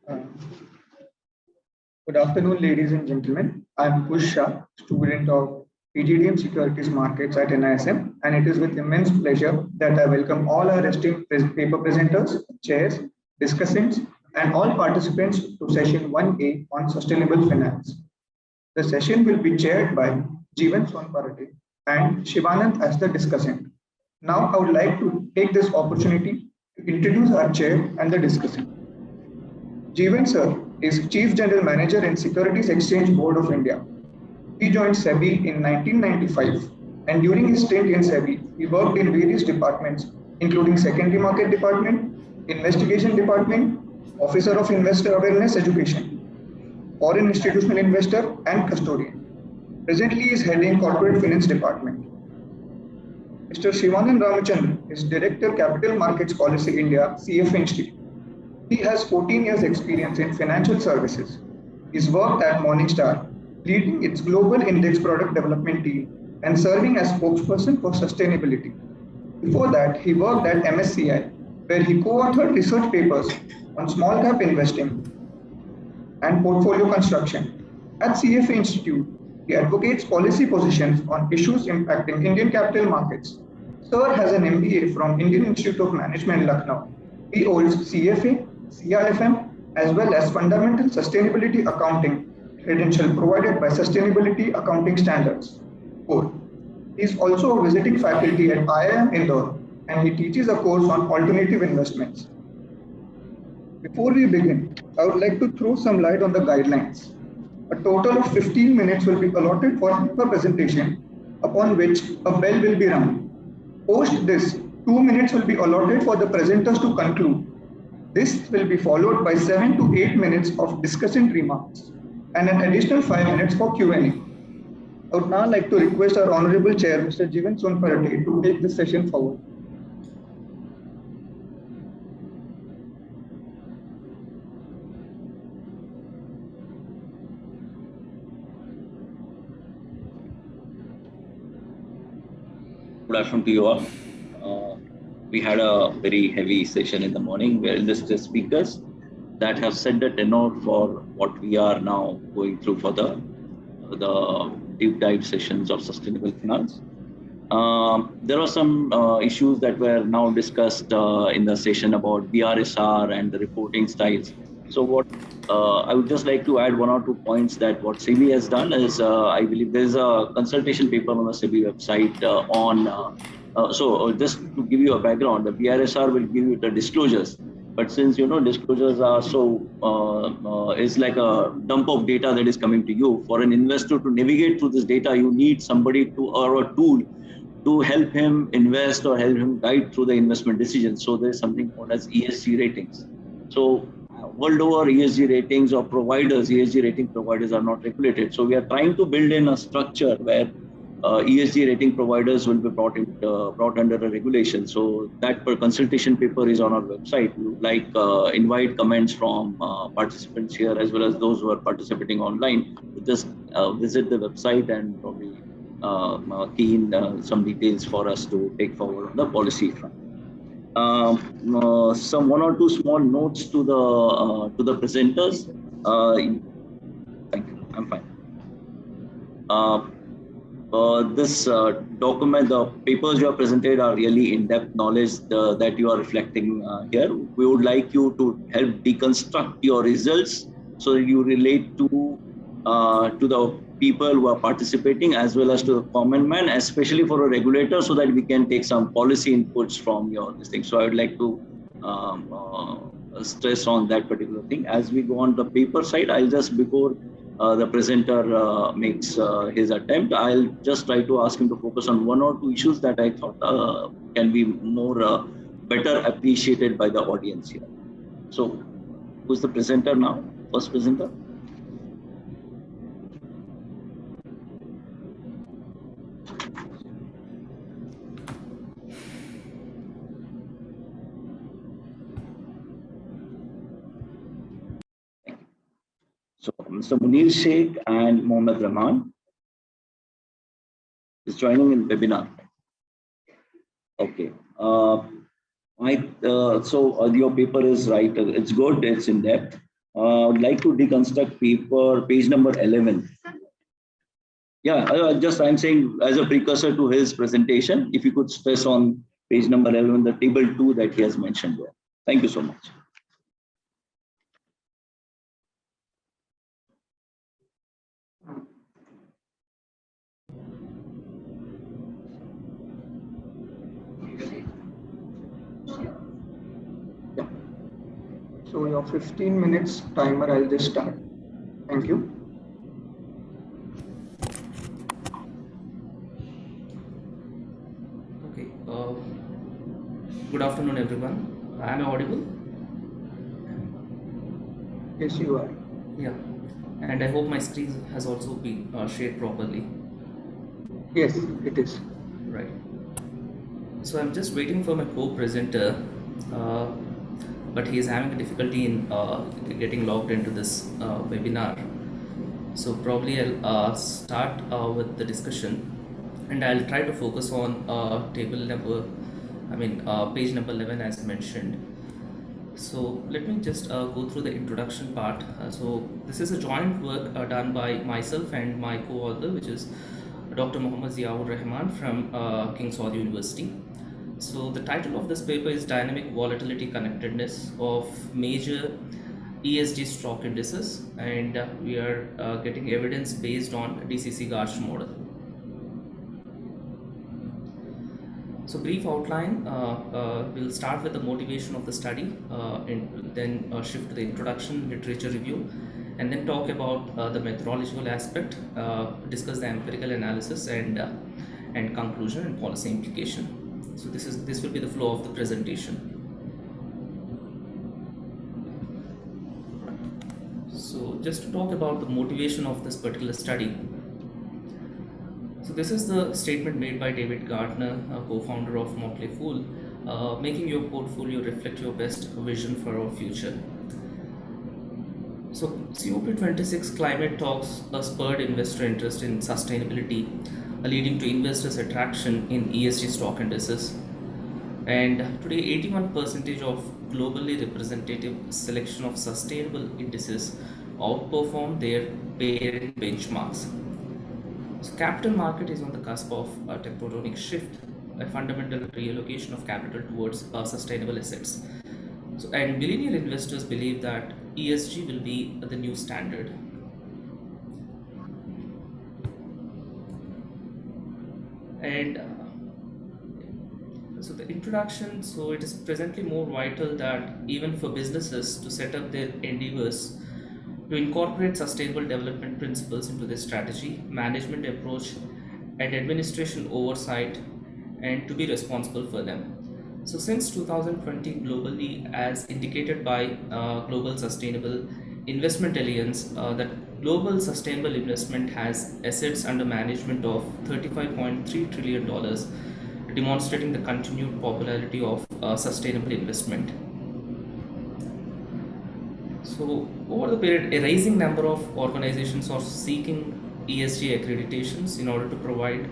Uh, Good afternoon, ladies and gentlemen. I'm Kusha, student of PGDM Securities Markets at NISM, and it is with immense pleasure that I welcome all our esteemed paper presenters, chairs, discussants, and all participants to session 1A on sustainable finance. The session will be chaired by Jeevan Sonporate and Shivanand as the discussant. Now, I would like to take this opportunity to introduce our chair and the discussant. Jeevan sir is Chief General Manager in Securities Exchange Board of India. He joined SEBI in 1995, and during his stint in SEBI, he worked in various departments, including Secondary Market Department, Investigation Department, Officer of Investor Awareness Education, Foreign Institutional Investor, and Custodian. Presently, he is heading Corporate Finance Department. Mr. Shivanand Ramachandran is Director Capital Markets Policy India, CFA Institute. He has 14 years experience in financial services. He's worked at Morningstar, leading its global index product development team and serving as spokesperson for sustainability. Before that, he worked at MSCI, where he co-authored research papers on small cap investing and portfolio construction. At CFA Institute, he advocates policy positions on issues impacting Indian capital markets. Sir has an MBA from Indian Institute of Management, Lucknow. He holds CFA, CRFM, as well as Fundamental Sustainability Accounting credential provided by Sustainability Accounting Standards Board. He is also a visiting faculty at IIM Indore, and he teaches a course on alternative investments. Before we begin, I would like to throw some light on the guidelines. A total of 15 minutes will be allotted for paper presentation, upon which a bell will be rung. Post this, 2 minutes will be allotted for the presenters to conclude. This will be followed by 7 to 8 minutes of discussant remarks and an additional 5 minutes for Q&A. I would now like to request our Honorable Chair, Mr. Jeevan Sonporate, to take this session forward. Good afternoon to you all. We had a very heavy session in the morning where illustrious speakers that have set the tenor for what we are now going through for the deep dive sessions of sustainable finance. There are some issues that were now discussed in the session about BRSR and the reporting styles. So what I would just like to add 1 or 2 points that what SEBI has done is I believe there is a consultation paper on the SEBI website on so just to give you a background, the BRSR will give you the disclosures. But since disclosures are so it's like a dump of data that is coming to you. For an investor to navigate through this data, you need somebody to or a tool to help him invest or help him guide through the investment decisions. So there is something called as ESG ratings. So world over, ESG ratings or providers, ESG rating providers are not regulated. So we are trying to build in a structure where ESG rating providers will be brought under a regulation. So that consultation paper is on our website. We would like invite comments from participants here as well as those who are participating online. Just visit the website and probably key in some details for us to take forward on the policy front. Some 1 or 2 small notes to the presenters. Thank you. I'm fine. This document, the papers you have presented are really in-depth knowledge that you are reflecting here. We would like you to help deconstruct your results so that you relate to the people who are participating as well as to the common man, especially for a regulator, so that we can take some policy inputs from your this thing. So I would like to stress on that particular thing. As we go on the paper side, I'll just before the presenter makes his attempt, I'll just try to ask him to focus on 1 or 2 issues that I thought can be more better appreciated by the audience here. So, who's the presenter now? First presenter? So, Mr. Muneer Shaik and Mohd Rehman is joining in webinar. Okay. So your paper is right. It's good. It's in depth. I would like to deconstruct paper, page number 11. Yeah, I'm saying as a precursor to his presentation, if you could stress on page number 11, the table 2 that he has mentioned there. Thank you so much. Yeah. So your 15 minutes timer, I'll just start. Thank you. Okay. Good afternoon, everyone. Am I audible? Yes, you are. Yeah. And I hope my screen has also been shared properly. Yes, it is. Right. So I'm just waiting for my co-presenter, but he is having a difficulty in getting logged into this webinar. So probably I'll start with the discussion, and I'll try to focus on page number 11 as mentioned. So let me just go through the introduction part. So this is a joint work done by myself and my co-author, which is Dr. Mohammad Rehman from King Saud University. So the title of this paper is Dynamic Volatility Connectedness of Major ESG Stock Indices, and we are getting evidence based on DCC-GARCH model. So brief outline, we'll start with the motivation of the study, and then shift to the introduction, literature review, and then talk about the methodological aspect, discuss the empirical analysis and conclusion and policy implication. So this will be the flow of the presentation. So just to talk about the motivation of this particular study. So this is the statement made by David Gardner, co-founder of Motley Fool, making your portfolio reflect your best vision for our future. So COP26 climate talks spurred investor interest in sustainability, leading to investors' attraction in ESG stock indices. And today 81% of globally representative selection of sustainable indices outperform their parent benchmarks. So capital market is on the cusp of a tectonic shift, a fundamental reallocation of capital towards sustainable assets. So, and billionaire investors believe that ESG will be the new standard. And so the introduction, so it is presently more vital that even for businesses to set up their endeavors to incorporate sustainable development principles into their strategy, management approach, and administration oversight, and to be responsible for them. So since 2020 globally, as indicated by Global Sustainable Investment Alliance, that global sustainable investment has assets under management of $35.3 trillion, demonstrating the continued popularity of sustainable investment. So over the period, a rising number of organizations are seeking ESG accreditations in order to provide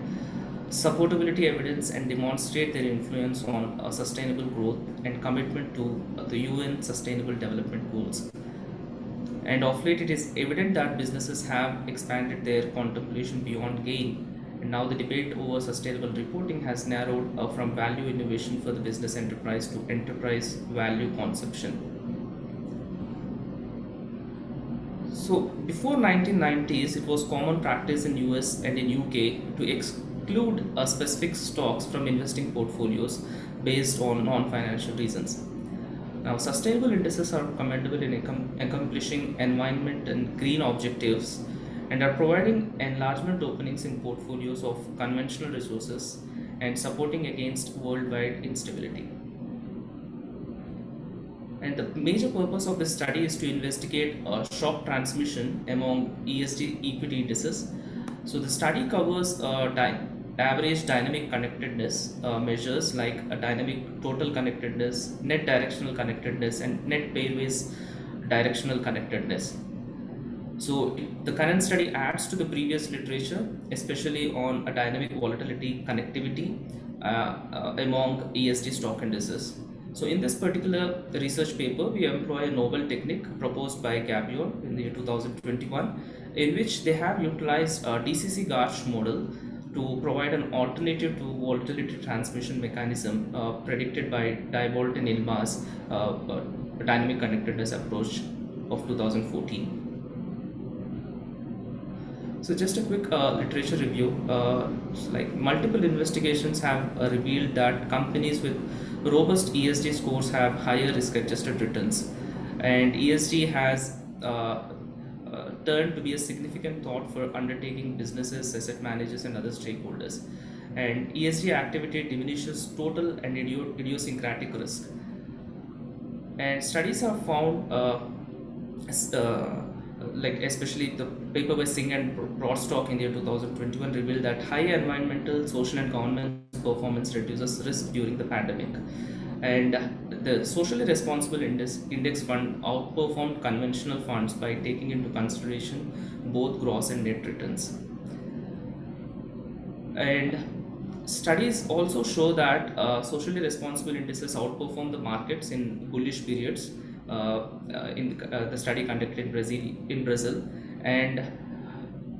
supportability evidence and demonstrate their influence on sustainable growth and commitment to the UN Sustainable Development Goals. And of late, it is evident that businesses have expanded their contemplation beyond gain, and now the debate over sustainable reporting has narrowed from value innovation for the business enterprise to enterprise value conception. So before 1990s, it was common practice in US and in UK to exclude specific stocks from investing portfolios based on non-financial reasons. Now, sustainable indices are commendable in accomplishing environment and green objectives and are providing enlargement openings in portfolios of conventional resources and supporting against worldwide instability. And the major purpose of this study is to investigate shock transmission among ESG equity indices. So the study covers average dynamic connectedness measures like a dynamic total connectedness, net directional connectedness, and net pairwise directional connectedness. So the current study adds to the previous literature, especially on a dynamic volatility connectivity among ESG stock indices. So in this particular research paper, we employ a novel technique proposed by Gabion in the year 2021, in which they have utilized a DCC-GARCH model to provide an alternative to volatility transmission mechanism predicted by Diebold-Nilmaz dynamic connectedness approach of 2014. So just a quick literature review. Like multiple investigations have revealed that companies with robust ESG scores have higher risk-adjusted returns, and ESG has turned to be a significant thought for undertaking businesses, asset managers, and other stakeholders. And ESG activity diminishes total and idiosyncratic risk. And studies have found, like especially the paper by Singh and Broadstock in the year 2021 revealed that high environmental, social, and governance performance reduces risk during the pandemic. And the socially responsible index fund outperformed conventional funds by taking into consideration both gross and net returns. And studies also show that socially responsible indices outperform the markets in bullish periods. In the study conducted in Brazil, and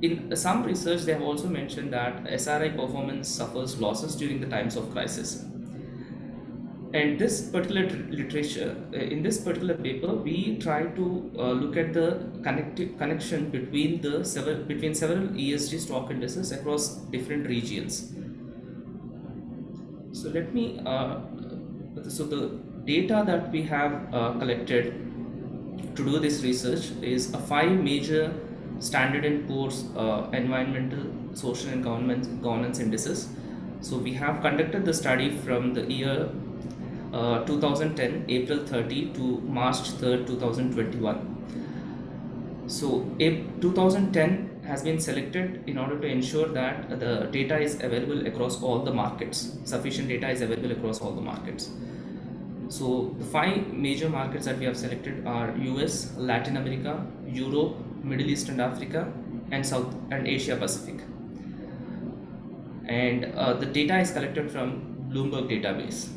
in some research they have also mentioned that SRI performance suffers losses during the times of crisis. And this particular literature, in this particular paper, we try to look at the connection between several ESG stock indices across different regions. So let me so the data that we have collected to do this research is 5 major Standard & Poor's environmental, social, and governance indices. So we have conducted the study from the year 2010, April 30 to March 3rd, 2021. So 2010 has been selected in order to ensure that the data is available across all the markets. Sufficient data is available across all the markets. So the 5 major markets that we have selected are US, Latin America, Europe, Middle East and Africa, and South and Asia Pacific. And the data is collected from Bloomberg database.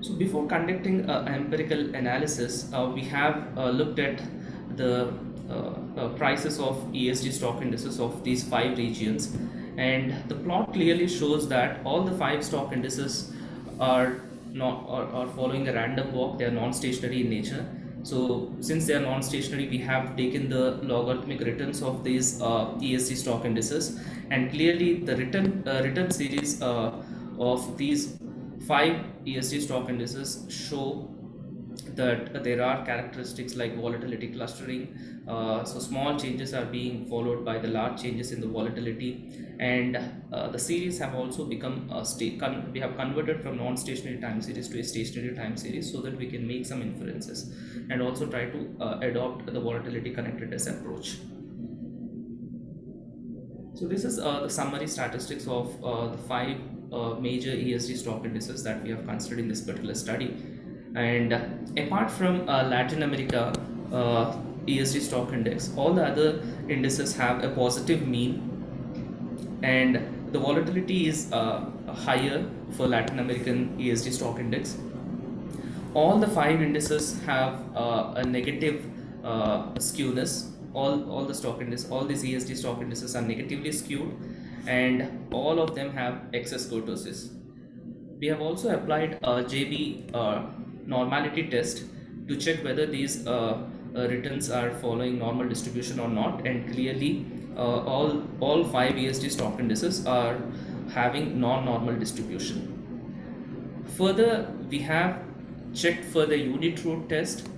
So before conducting an empirical analysis, we have looked at the prices of ESG stock indices of these 5 regions, and the plot clearly shows that all the 5 stock indices are following a random walk. They are non-stationary in nature. So since they are non-stationary, we have taken the logarithmic returns of these ESG stock indices, and clearly the return series of these 5 ESG stock indices show that there are characteristics like volatility clustering. So small changes are being followed by the large changes in the volatility, and the series have also become we have converted from non-stationary time series to a stationary time series so that we can make some inferences and also try to adopt the volatility connectedness approach. So this is the summary statistics of the 5 major ESG stock indices that we have considered in this particular study. And apart from Latin America ESG stock index, all the other indices have a positive mean, and the volatility is higher for Latin American ESG stock index. All the 5 indices have a negative skewness. All the stock indices, all these ESG stock indices are negatively skewed, and all of them have excess kurtosis. We have also applied a JB normality test to check whether these returns are following normal distribution or not, and clearly all 5 ESG stock indices are having non-normal distribution. Further, we have checked for the unit root test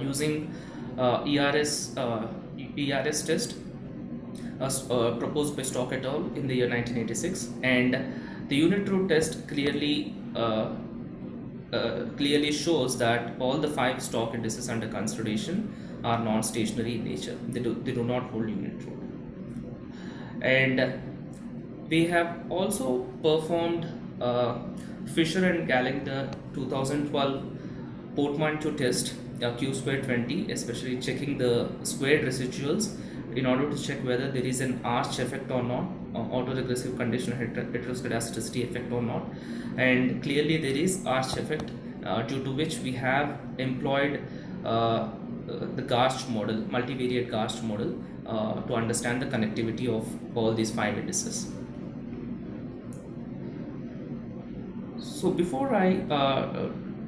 using ERS test proposed by Stock et al. In the year 1986, and the unit root test clearly shows that all the 5 stock indices under consideration are non-stationary in nature. They do not hold unit root. And we have also performed Fisher and Gallagher 2012 portmanteau test, Q-squared 20, especially checking the squared residuals in order to check whether there is an arch effect or not. autoregressive conditional heteroscedasticity effect or not, and clearly there is arch effect, due to which we have employed the GARCH model, multivariate GARCH model, to understand the connectivity of all these 5 indices. So before I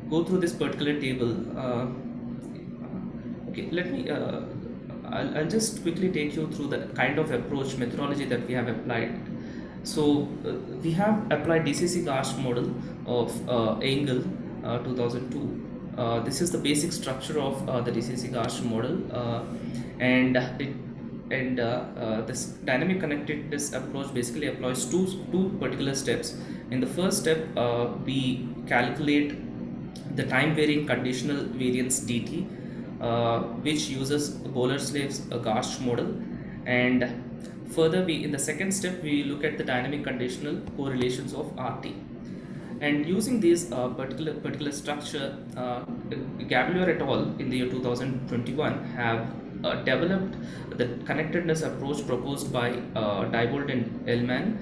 go through this particular table, okay, let me I'll just quickly take you through the kind of approach methodology that we have applied. So we have applied DCC-GARCH model of Engel 2002. This is the basic structure of the DCC-GARCH model, and this dynamic connectedness approach basically applies two particular steps. In the first step, we calculate the time varying conditional variance dt, which uses Boler-Slave's GARCH model, and further in the second step we look at the dynamic conditional correlations of RT. And using this particular structure, Gabler et al. In the year 2021 have developed the connectedness approach proposed by Diebold and Ellman,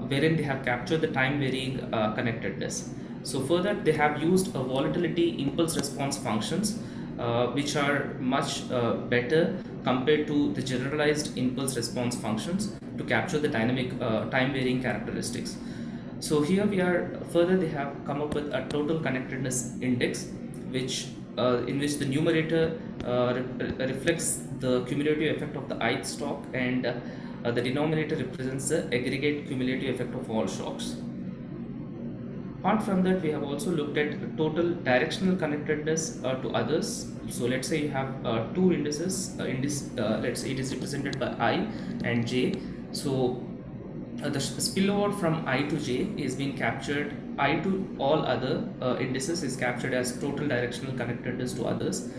wherein they have captured the time varying connectedness. So further, they have used volatility impulse response functions, which are much better compared to the generalized impulse response functions to capture the dynamic time varying characteristics. So here we are, further they have come up with a total connectedness index, which in which the numerator reflects the cumulative effect of the ith stock, and the denominator represents the aggregate cumulative effect of all shocks. Apart from that, we have also looked at total directional connectedness to others. So let's say you have two indices, let's say it is represented by I and J. So the spillover from I to J is being captured, I to all other indices is captured as total directional connectedness to others,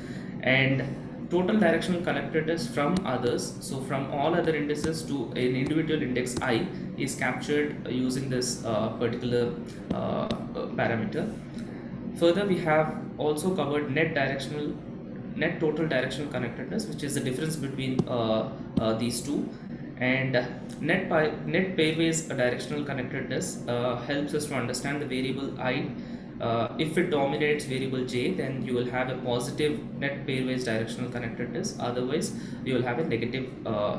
and total directional connectedness from others, so from all other indices to an individual index I, is captured using this particular parameter. Further, we have also covered net total directional connectedness, which is the difference between these two, and net pairwise directional connectedness helps us to understand the variable I. If it dominates variable j, then you will have a positive net pairwise directional connectedness, otherwise you will have a negative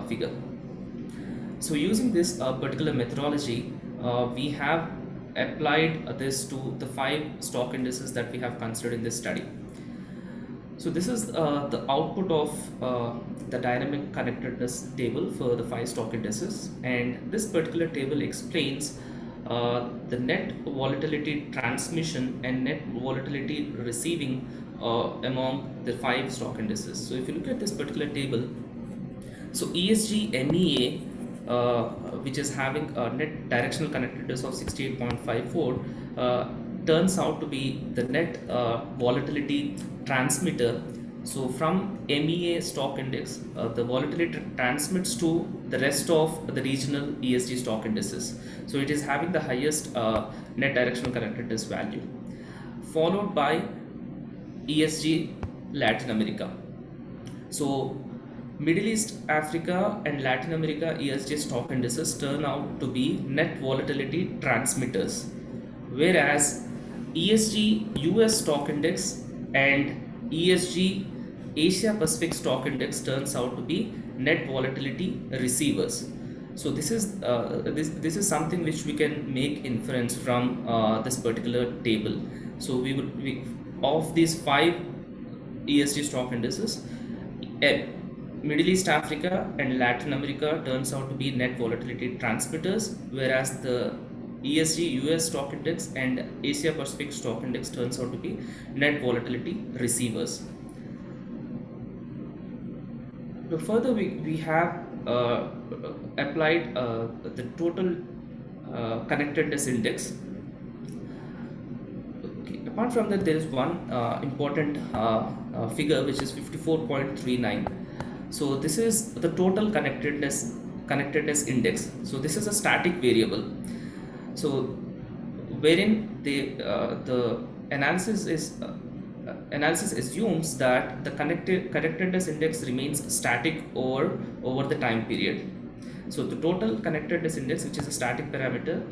figure. So using this particular methodology, we have applied this to the 5 stock indices that we have considered in this study. So this is the output of the dynamic connectedness table for the 5 stock indices, and this particular table explains the net volatility transmission and net volatility receiving among the 5 stock indices. So if you look at this particular table, so ESG MEA, which is having a net directional connectedness of 68.54, turns out to be the net volatility transmitter. So from MEA stock index, the volatility transmits to the rest of the regional ESG stock indices. So it is having the highest net directional connectedness value, followed by ESG Latin America. So Middle East, Africa and Latin America ESG stock indices turn out to be net volatility transmitters, whereas ESG US stock index and ESG Asia Pacific stock index turns out to be net volatility receivers. So this is this is something which we can make inference from this particular table. So we of these 5 ESG stock indices, Middle East, Africa and Latin America turns out to be net volatility transmitters, whereas the ESG US stock index and Asia Pacific stock index turns out to be net volatility receivers. So further, we have applied the total connectedness index. Okay. Apart from that, there is one important figure, which is 54.39. So this is the total connectedness index. So this is a static variable. So wherein the analysis assumes that the connectedness index remains static over the time period. So the total connectedness index, which is a static parameter,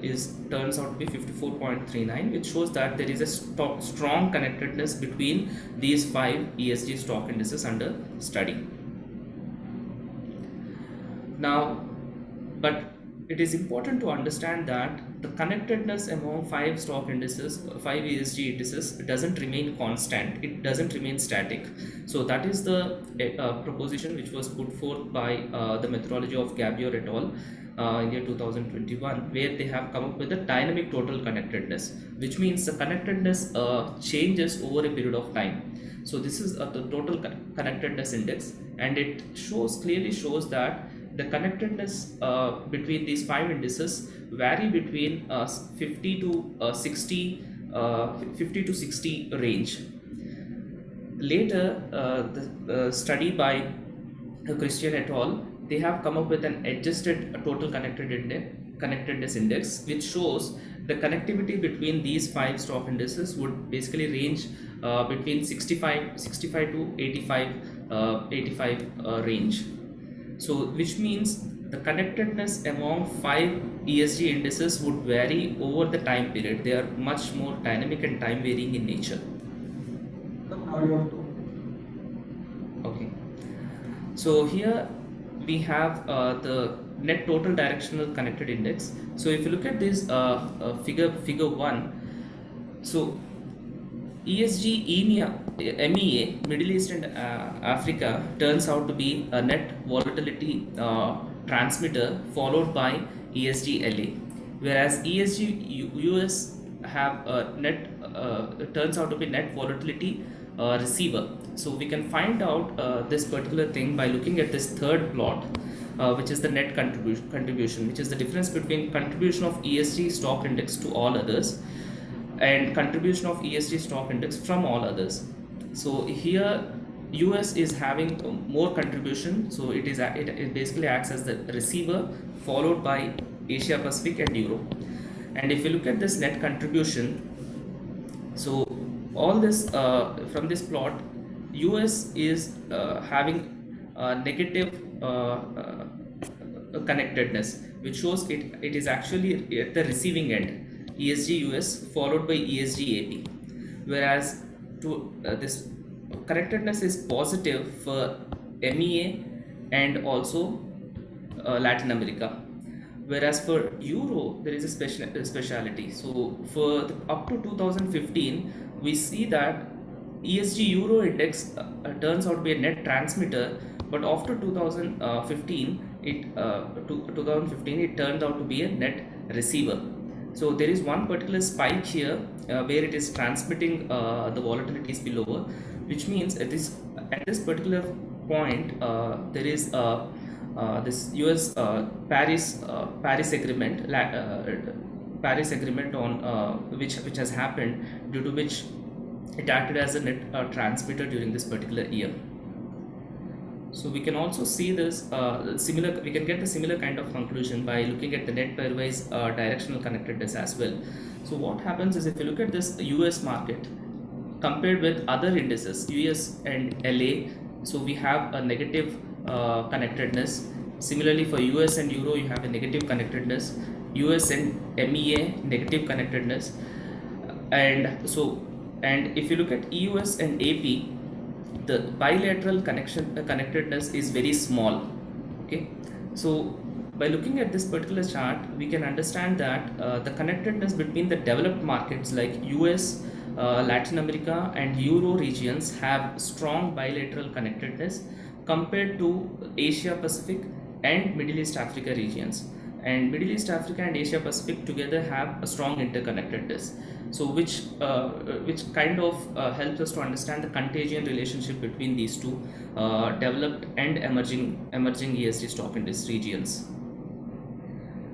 turns out to be 54.39, which shows that there is a strong connectedness between these 5 ESG stock indices under study. Now, but it is important to understand that the connectedness among 5 stock indices, 5 ESG indices, doesn't remain constant. It doesn't remain static. So that is the proposition which was put forth by the methodology of Gabior et al. In year 2021, where they have come up with a dynamic total connectedness, which means the connectedness changes over a period of time. So this is the total connectedness index, and it clearly shows that the connectedness between these 5 indices vary between 50 to 60 range. Later, the study by Christian et al., they have come up with an adjusted total connectedness index, which shows the connectivity between these 5 stock indices would basically range between 65 to 85 range. So which means the connectedness among 5 ESG indices would vary over the time period. They are much more dynamic and time varying in nature. Okay. So here we have the net total directional connected index. So if you look at this figure 1, so ESG MEA, Middle East and Africa, turns out to be a net volatility transmitter followed by ESG LA, whereas ESG US have a turns out to be net volatility receiver. So we can find out this particular thing by looking at this third plot, which is the net contribution, which is the difference between contribution of ESG stock index to all others and contribution of ESG stock index from all others. So here US is having more contribution, so it basically acts as the receiver, followed by Asia Pacific and Europe. And if you look at this net contribution, so all this from this plot, US is having negative connectedness, which shows it is actually at the receiving end, ESG US followed by ESG AP, whereas this connectedness is positive for MEA and also Latin America, whereas for Euro there is a speciality. So for up to 2015, we see that ESG Euro index turns out to be a net transmitter, but after 2015 it turned out to be a net receiver. So there is one particular spike here where it is transmitting the volatility spillover, which means at this particular point there is this US Paris agreement on which has happened, due to which it acted as a net transmitter during this particular year. So we can also see this we can get the similar kind of conclusion by looking at the net pairwise directional connectedness as well. So what happens is, if you look at this US market compared with other indices, US and LA, so we have a negative connectedness. Similarly for US and Euro, you have a negative connectedness. US and MEA, negative connectedness. And if you look at EUS and AP, the bilateral connectedness is very small. Okay, so by looking at this particular chart, we can understand that the connectedness between the developed markets like US, Latin America and Euro regions have strong bilateral connectedness compared to Asia Pacific and Middle East Africa regions. And Middle East Africa and Asia Pacific together have a strong interconnectedness. So which kind of helps us to understand the contagion relationship between these two developed and emerging ESG stock index regions.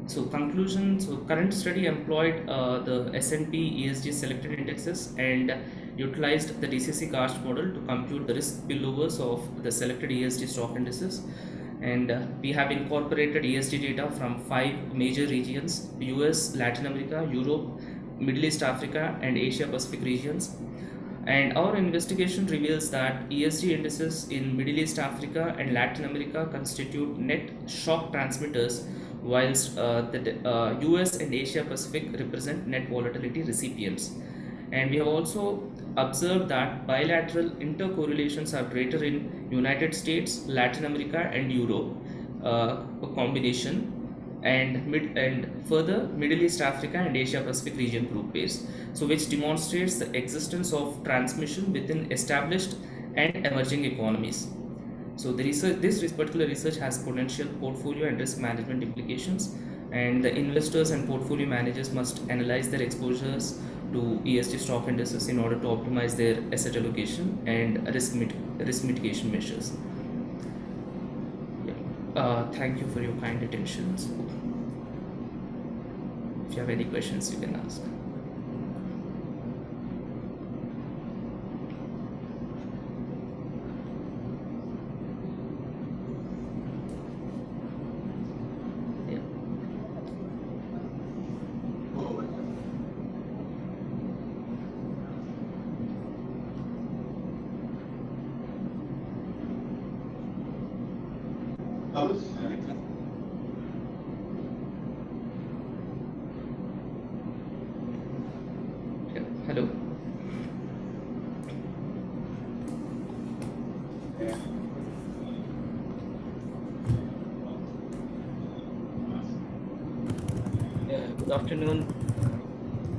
So conclusion, so current study employed the S&P ESG selected indexes and utilized the DCC-GARCH model to compute the risk spillovers of the selected ESG stock indices. And we have incorporated ESG data from 5 major regions: US, Latin America, Europe, Middle East Africa and Asia Pacific regions. And our investigation reveals that ESG indices in Middle East Africa and Latin America constitute net shock transmitters, whilst the US and Asia Pacific represent net volatility recipients. And we have also observed that bilateral intercorrelations are greater in United States, Latin America, and Europe, a combination, and further Middle East Africa and Asia Pacific region group base, so which demonstrates the existence of transmission within established and emerging economies. So this particular research has potential portfolio and risk management implications, and the investors and portfolio managers must analyze their exposures to ESG stock indices in order to optimize their asset allocation and risk mitigation measures. Thank you for your kind attention. So, if you have any questions, you can ask. Yeah. Yeah. Hello. Good afternoon,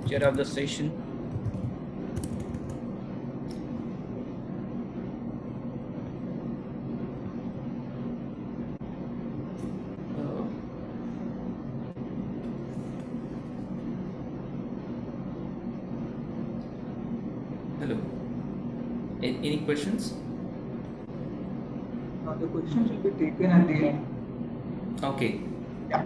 chair of the session. Hello. Any questions? The questions will be taken at the end. Okay. Yeah.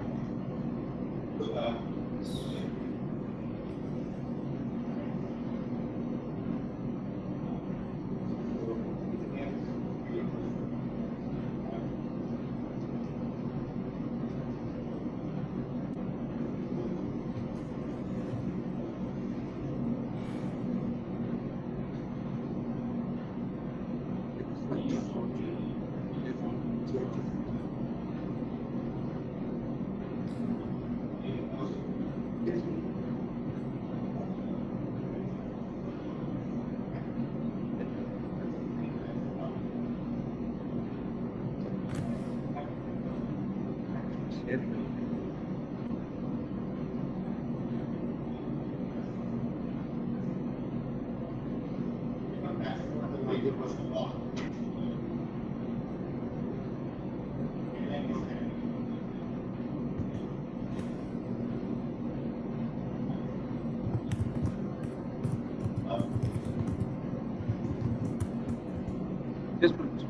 Yes, please.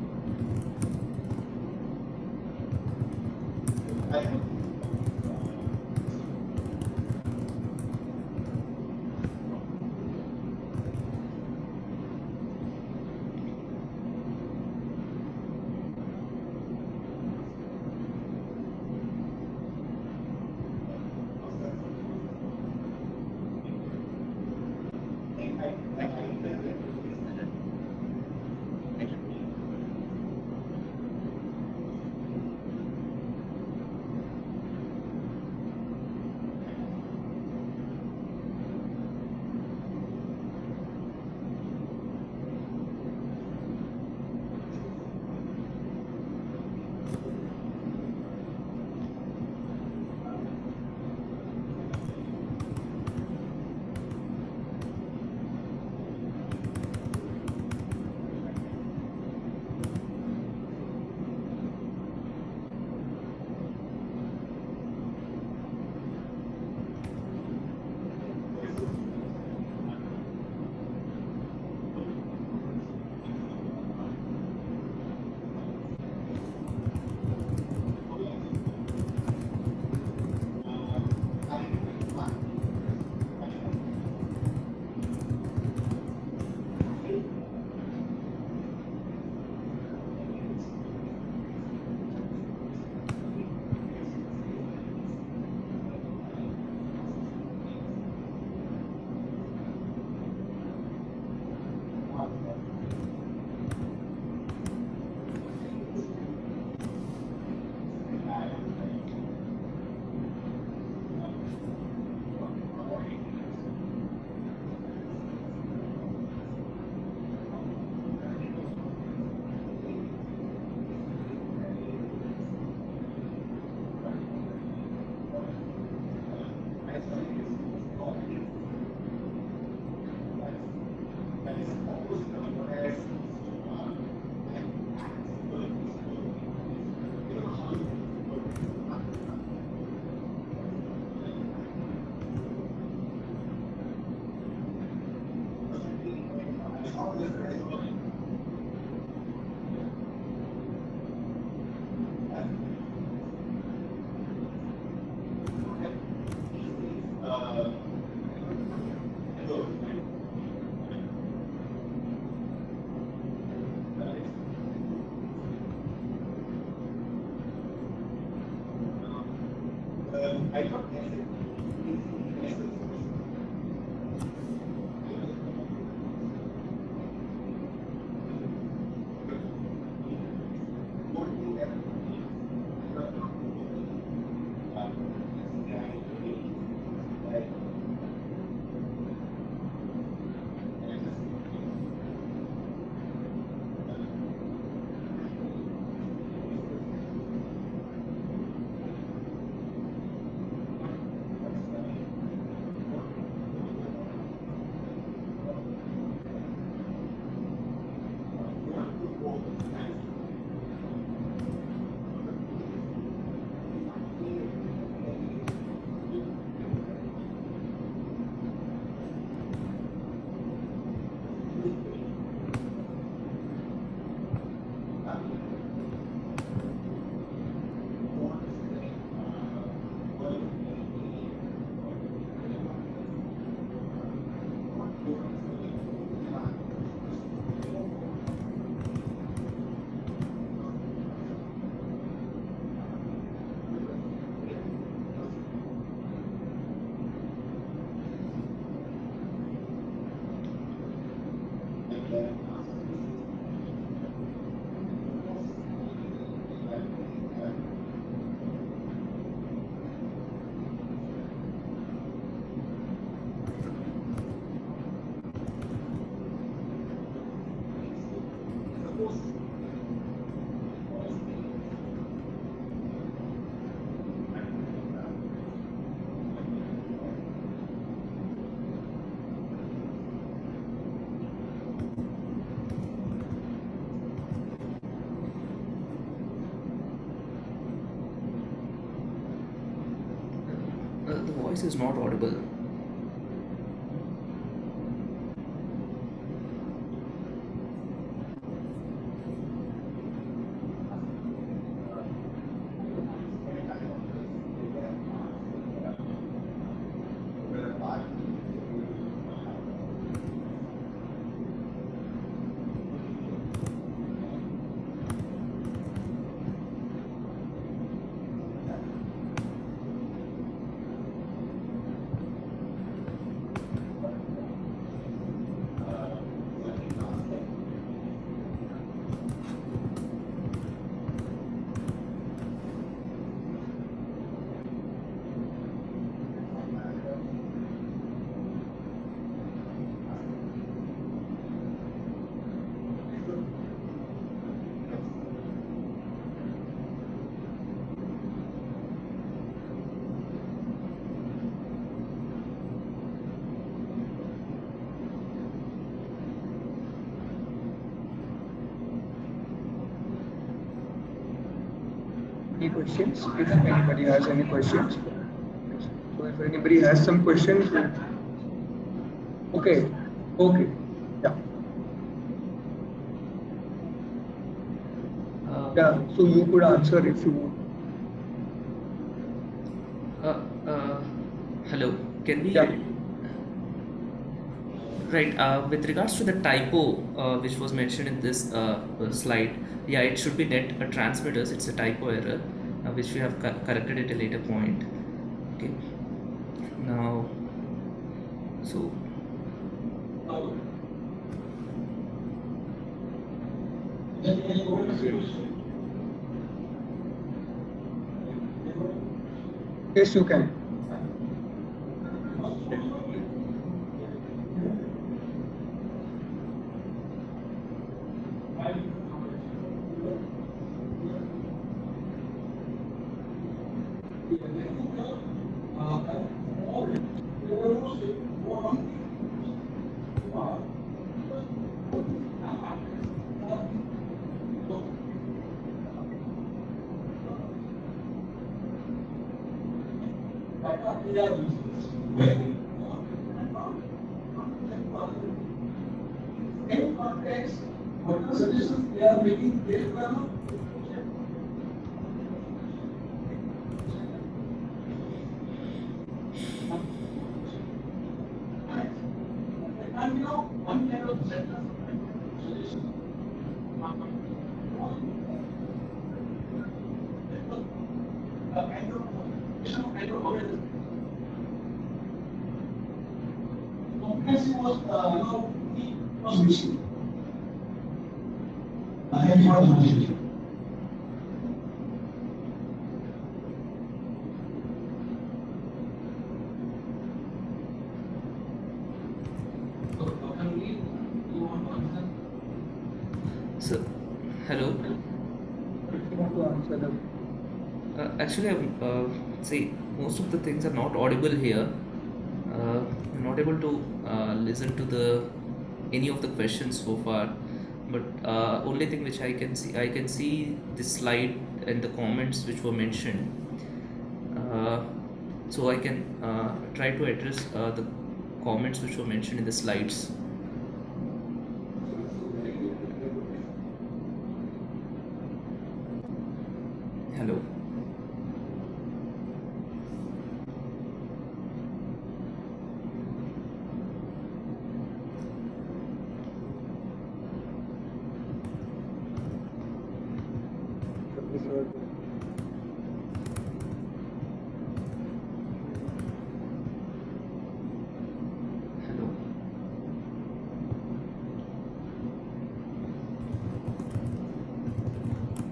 The voice is not audible. Any questions? If anybody has any questions. So if anybody has some questions, okay, yeah. Yeah, so you could answer if you would. Hello, can we? Yeah. Right, with regards to the typo which was mentioned in this slide, yeah, it should be net transmitters. It's a typo error which we have corrected at a later point. Okay, now, so. Yes, you can. So, hello. Actually, see, most of the things are not audible here. I'm not able to listen to the any of the questions so far. But only thing which I can see the slide and the comments which were mentioned. So I can try to address the comments which were mentioned in the slides. Hello. Hello.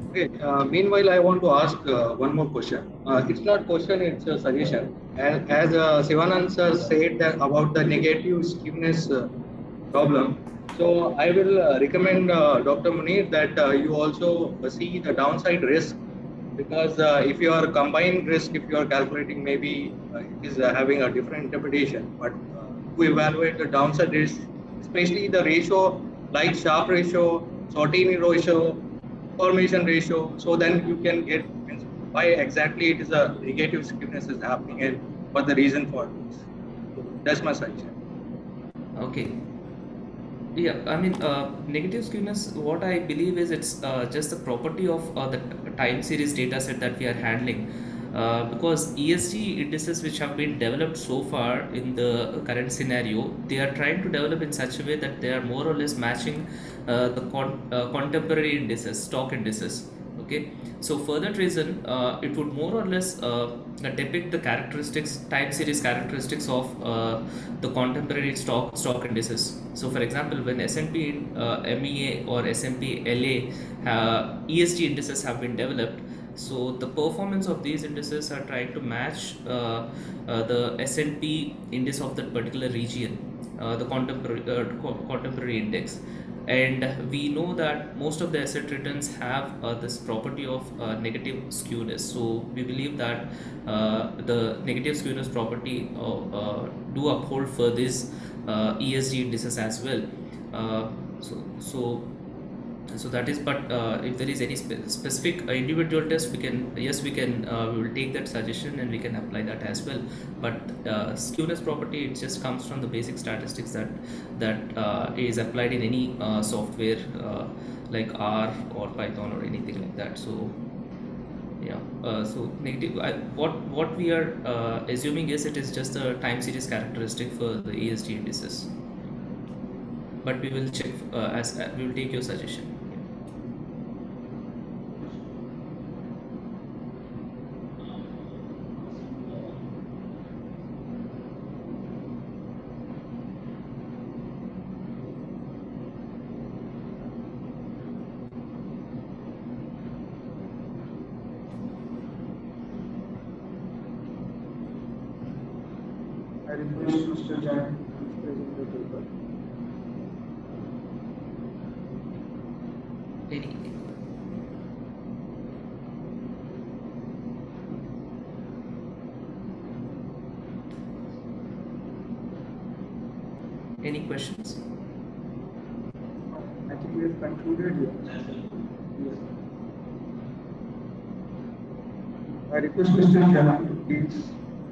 Okay. Meanwhile, I want to ask one more question. It's not question; it's a suggestion. As Sivanand sir said that about the negative skewness problem. So I will recommend Dr. Muneer that you also see the downside risk, because if you are combined risk, if you are calculating, maybe it is having a different interpretation. But to evaluate the downside risk, especially the ratio like sharp ratio, Sortini ratio, formation ratio, so then you can get why exactly it is a negative skewness is happening and what the reason for this. So that's my suggestion. Okay. Yeah, I mean, negative skewness, what I believe is it's just the property of the time series data set that we are handling. Because ESG indices which have been developed so far in the current scenario, they are trying to develop in such a way that they are more or less matching the contemporary indices, stock indices. Okay, so for that reason, it would more or less depict the characteristics, time series characteristics of the contemporary stock indices. So, for example, when S&P MEA or S&P LA ESG indices have been developed, so the performance of these indices are trying to match the S&P index of that particular region, the contemporary index. And we know that most of the asset returns have this property of negative skewness. So we believe that the negative skewness property do uphold for this ESG indices as well. Uh, so so so that is, but if there is any specific individual test, we can, yes, we can, we will take that suggestion and we can apply that as well. But skewness property, it just comes from the basic statistics that is applied in any software like R or Python or anything like that. So yeah, so negative, what we are assuming is it is just a time series characteristic for the ESG indices, but we will check as we will take your suggestion. I request Mr. Jain to present the paper. Any questions? I think we have concluded here. Yes. I request Mr. Jain to please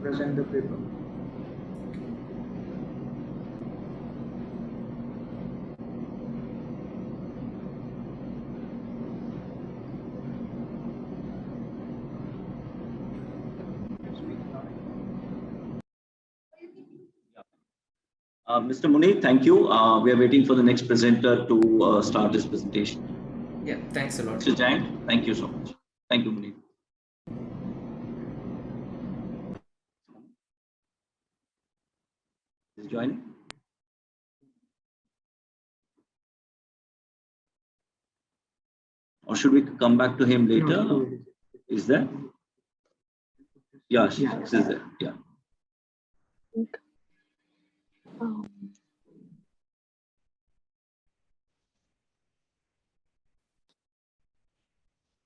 present the paper. Mr. Muneer, thank you. We are waiting for the next presenter to start this presentation. Yeah, thanks a lot. Mr. Jain, thank you so much. Thank you, Muneer. Is joining? Or should we come back to him later? No. Is there? Yeah, Shaik is there. Yeah.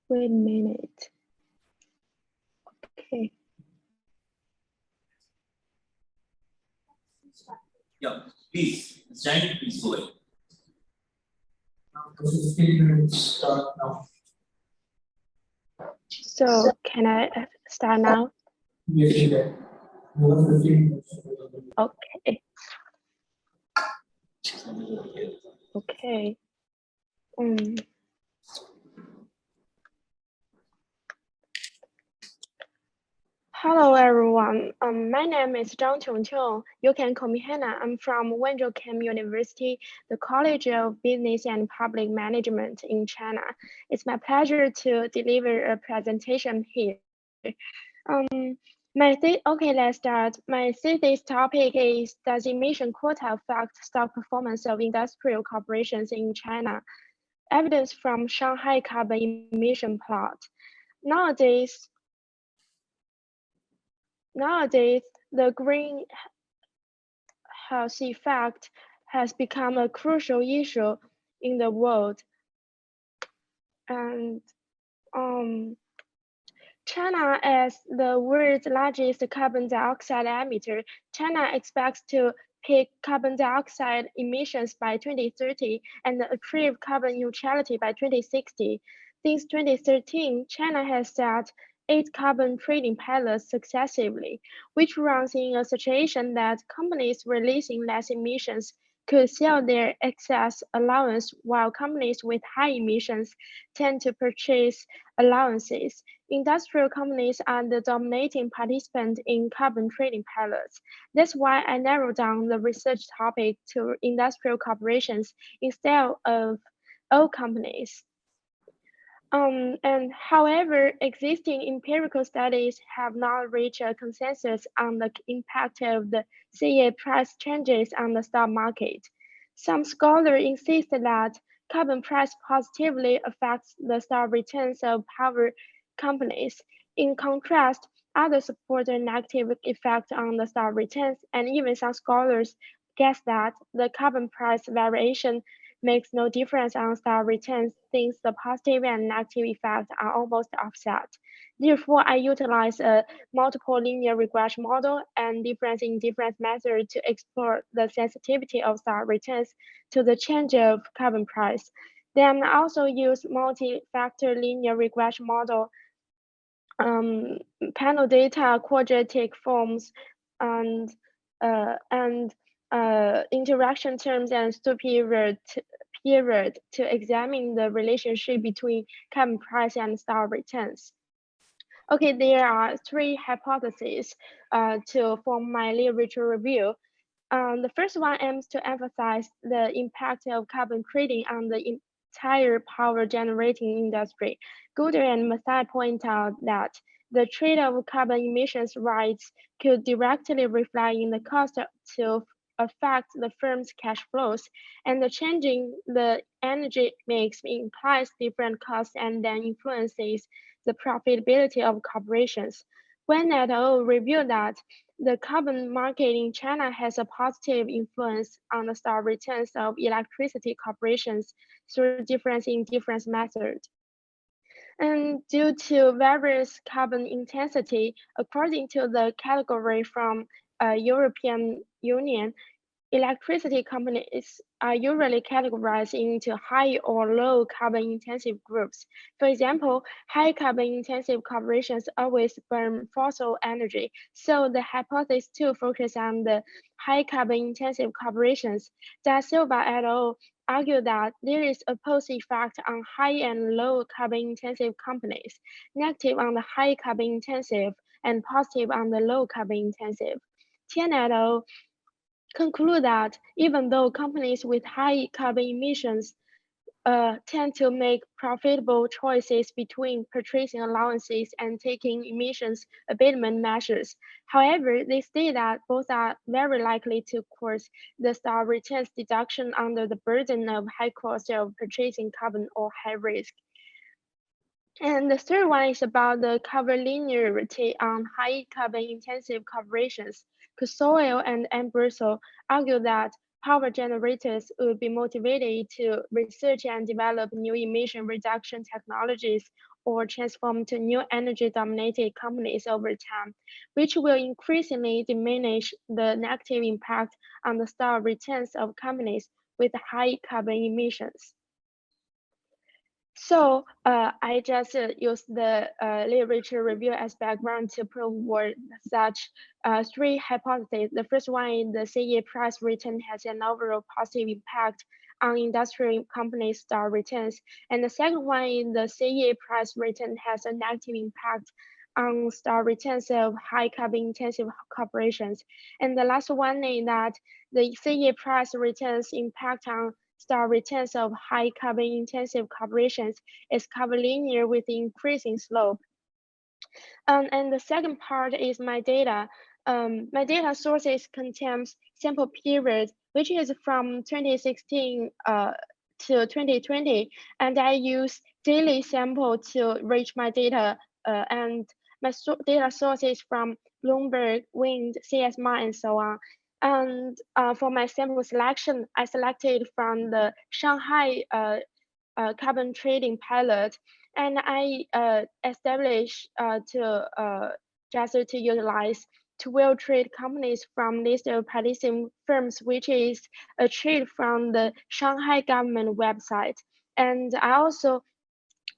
Wait a minute. Okay. Yeah, please. Stand, please go ahead. Start now. So can I start now? Yes. Okay. Okay. Hello everyone. My name is Qiongqiong Zhang. You can call me Hannah. I'm from Wenzhou Chem University, the College of Business and Public Management in China. It's my pleasure to deliver a presentation here. Okay, let's start. My thesis topic is, does emission quota affect stock performance of industrial corporations in China? Evidence from Shanghai carbon emission plot. Nowadays, the greenhouse effect has become a crucial issue in the world. And China, as the world's largest carbon dioxide emitter, China expects to peak carbon dioxide emissions by 2030 and achieve carbon neutrality by 2060. Since 2013, China has set 8 carbon trading pilots successively, which runs in a situation that companies releasing less emissions could sell their excess allowance, while companies with high emissions tend to purchase allowances. Industrial companies are the dominating participant in carbon trading pilots. That's why I narrowed down the research topic to industrial corporations instead of oil companies. And however, existing empirical studies have not reached a consensus on the impact of the CA price changes on the stock market. Some scholars insist that carbon price positively affects the stock returns of power companies. In contrast, others support a negative effect on the stock returns, and even some scholars guess that the carbon price variation makes no difference on stock returns since the positive and negative effects are almost offset. Therefore, I utilize a multiple linear regression model and difference in difference method to explore the sensitivity of stock returns to the change of carbon price. Then I also use multi-factor linear regression model, panel data, quadratic forms, and interaction terms and superior period to examine the relationship between carbon price and stock returns. Okay, there are 3 hypotheses to form my literature review. The first one aims to emphasize the impact of carbon trading on the entire power generating industry. Gooder and Mathai point out that the trade of carbon emissions rights could directly reflect in the cost to affect the firm's cash flows, and the changing the energy mix implies different costs and then influences the profitability of corporations. When et al. Revealed that the carbon market in China has a positive influence on the stock returns of electricity corporations through difference in difference method. And due to various carbon intensity, according to the category from European Union, electricity companies are usually categorized into high or low carbon intensive groups. For example, high carbon intensive corporations always burn fossil energy. So the hypothesis 2 focuses on the high carbon intensive corporations. Da Silva et al. Argue that there is a opposite effect on high and low carbon intensive companies, negative on the high carbon intensive and positive on the low carbon intensive. Tian et al. Conclude that even though companies with high carbon emissions tend to make profitable choices between purchasing allowances and taking emissions abatement measures. However, they state that both are very likely to cause the stock returns deduction under the burden of high cost of purchasing carbon or high risk. And the third one is about the cover linearity on high carbon intensive corporations. Soil and Ambrosio argue that power generators would be motivated to research and develop new emission reduction technologies or transform to new energy dominated companies over time, which will increasingly diminish the negative impact on the stock returns of companies with high carbon emissions. So I just used the literature review as background to prove such three hypotheses. The first one is the CEA price return has an overall positive impact on industrial companies' stock returns. And the second one is the CEA price return has a negative impact on stock returns of high carbon intensive corporations. And the last one is that the CEA price returns impact on stock returns of high carbon intensive corporations is curvilinear with increasing slope. And the second part is my data. My data sources contains sample periods, which is from 2016 to 2020, and I use daily sample to reach my data, and my data sources from Bloomberg, Wind, CSMA, and so on. And for my sample selection, I selected from the Shanghai carbon trading pilot, and I established just to utilize 12 trade companies from listed participating firms, which is a trade from the Shanghai government website. And I also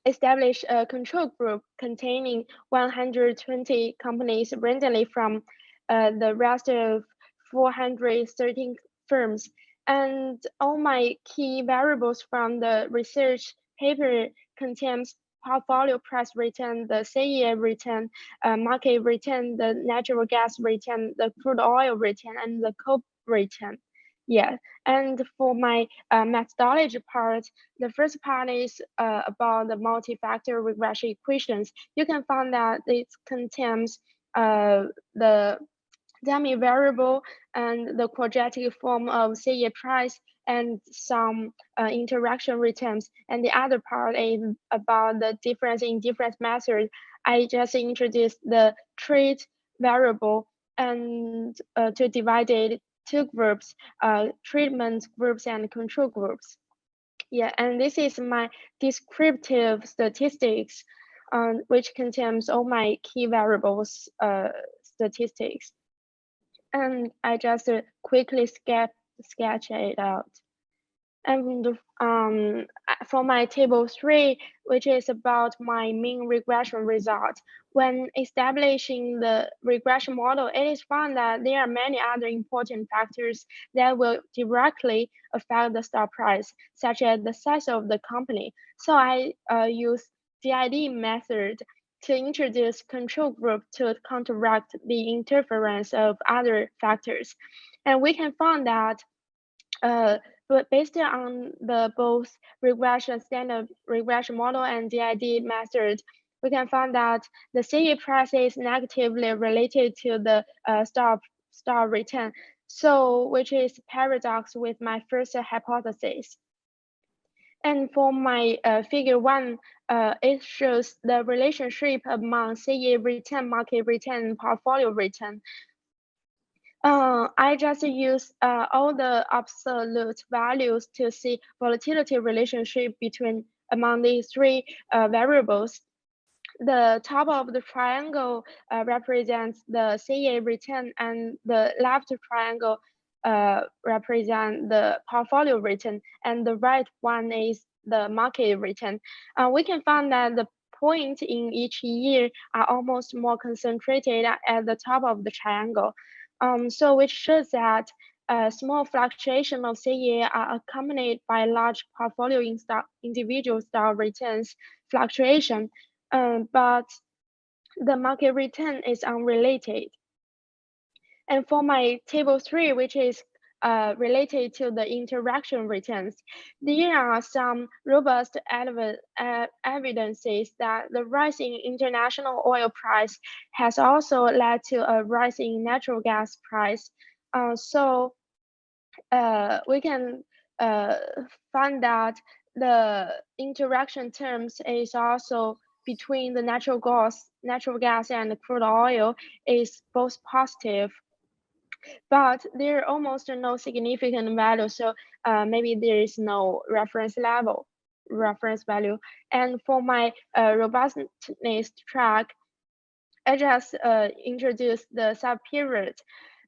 established a control group containing 120 companies randomly from the rest of 413 firms. And all my key variables from the research paper contains portfolio price return, the CEA return, market return, the natural gas return, the crude oil return, and the coal return. Yeah, and for my methodology part, the first part is about the multi-factor regression equations. You can find that it contains the dummy variable and the quadratic form of CEA price and some interaction returns. And the other part is about the difference in difference method. I just introduced the trade variable and to divide it two groups, treatment groups and control groups. Yeah, and this is my descriptive statistics, which contains all my key variables statistics. And I just quickly sketch it out. And for my table 3, which is about my mean regression result, when establishing the regression model, it is found that there are many other important factors that will directly affect the stock price, such as the size of the company. So I use DID method to introduce control group to counteract the interference of other factors. And we can find that but based on the both regression standard regression model and DID method, we can find that the CE price is negatively related to the stock return. So, which is paradox with my first hypothesis. And for my figure 1, it shows the relationship among CE return, market return, and portfolio return. I just use all the absolute values to see volatility relationship between among these three variables. The top of the triangle represents the CA return, and the left triangle represent the portfolio return, and the right one is the market return. We can find that the points in each year are almost more concentrated at the top of the triangle. So which shows that small fluctuation of CEA are accompanied by large portfolio individual stock returns fluctuation, but the market return is unrelated. And for my table 3, which is related to the interaction returns, there are some robust evidences that the rise in international oil price has also led to a rise in natural gas price. So we can find that the interaction terms is also between the natural gas and crude oil is both positive, but there are almost no significant value. So maybe there is no reference value. And for my robustness track, I just introduced the sub-period.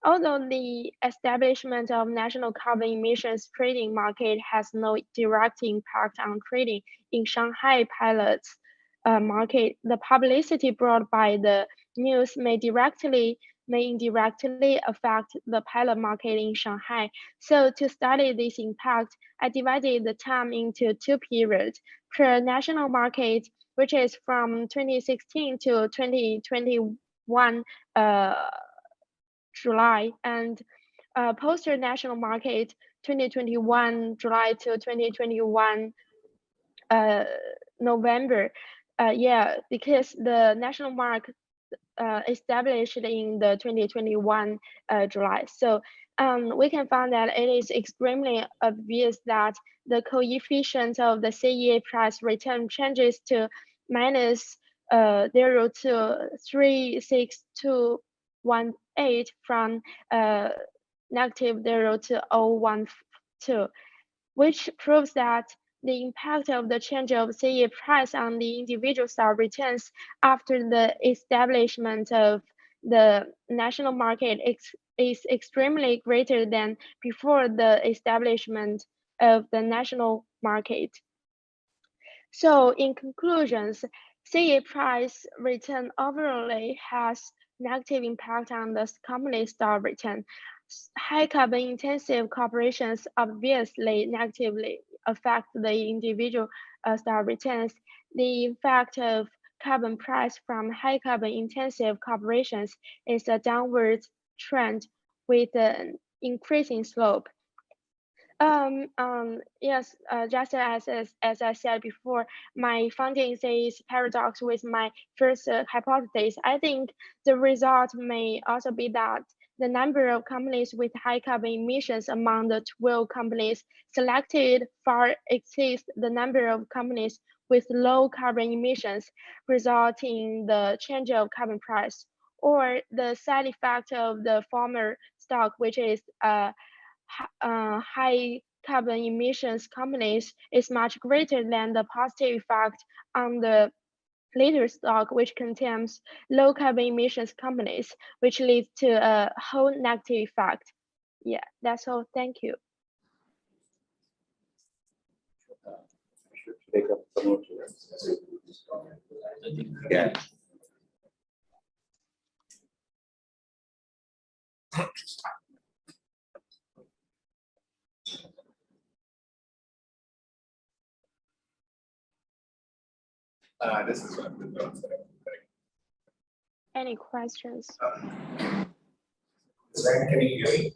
Although the establishment of national carbon emissions trading market has no direct impact on trading in Shanghai pilots market, the publicity brought by the news may indirectly affect the pilot market in Shanghai. So to study this impact, I divided the time into 2 periods per national market, which is from 2016 to 2021 July, and poster national market 2021 July to 2021 November. Because the national mark established in the 2021 July. So we can find that it is extremely obvious that the coefficient of the CEA price return changes to minus 0 to 36218 from negative 0 to 012, which proves that the impact of the change of CEA price on the individual stock returns after the establishment of the national market is extremely greater than before the establishment of the national market. So in conclusions, CEA price return overall has negative impact on the company's stock return. High carbon intensive corporations obviously negatively affect the individual stock returns. The effect of carbon price from high carbon intensive corporations is a downward trend with an increasing slope. Yes, just as I said before, my findings is paradox with my first hypothesis. I think the result may also be that the number of companies with high carbon emissions among the 12 companies selected far exceeds the number of companies with low carbon emissions, resulting in the change of carbon price, or the side effect of the former stock, which is high carbon emissions companies, is much greater than the positive effect on the later stock, which contains low carbon emissions companies, which leads to a whole negative effect. Yeah, that's all. Thank you. Yeah. This is what Any questions? Zhang, can you hear me?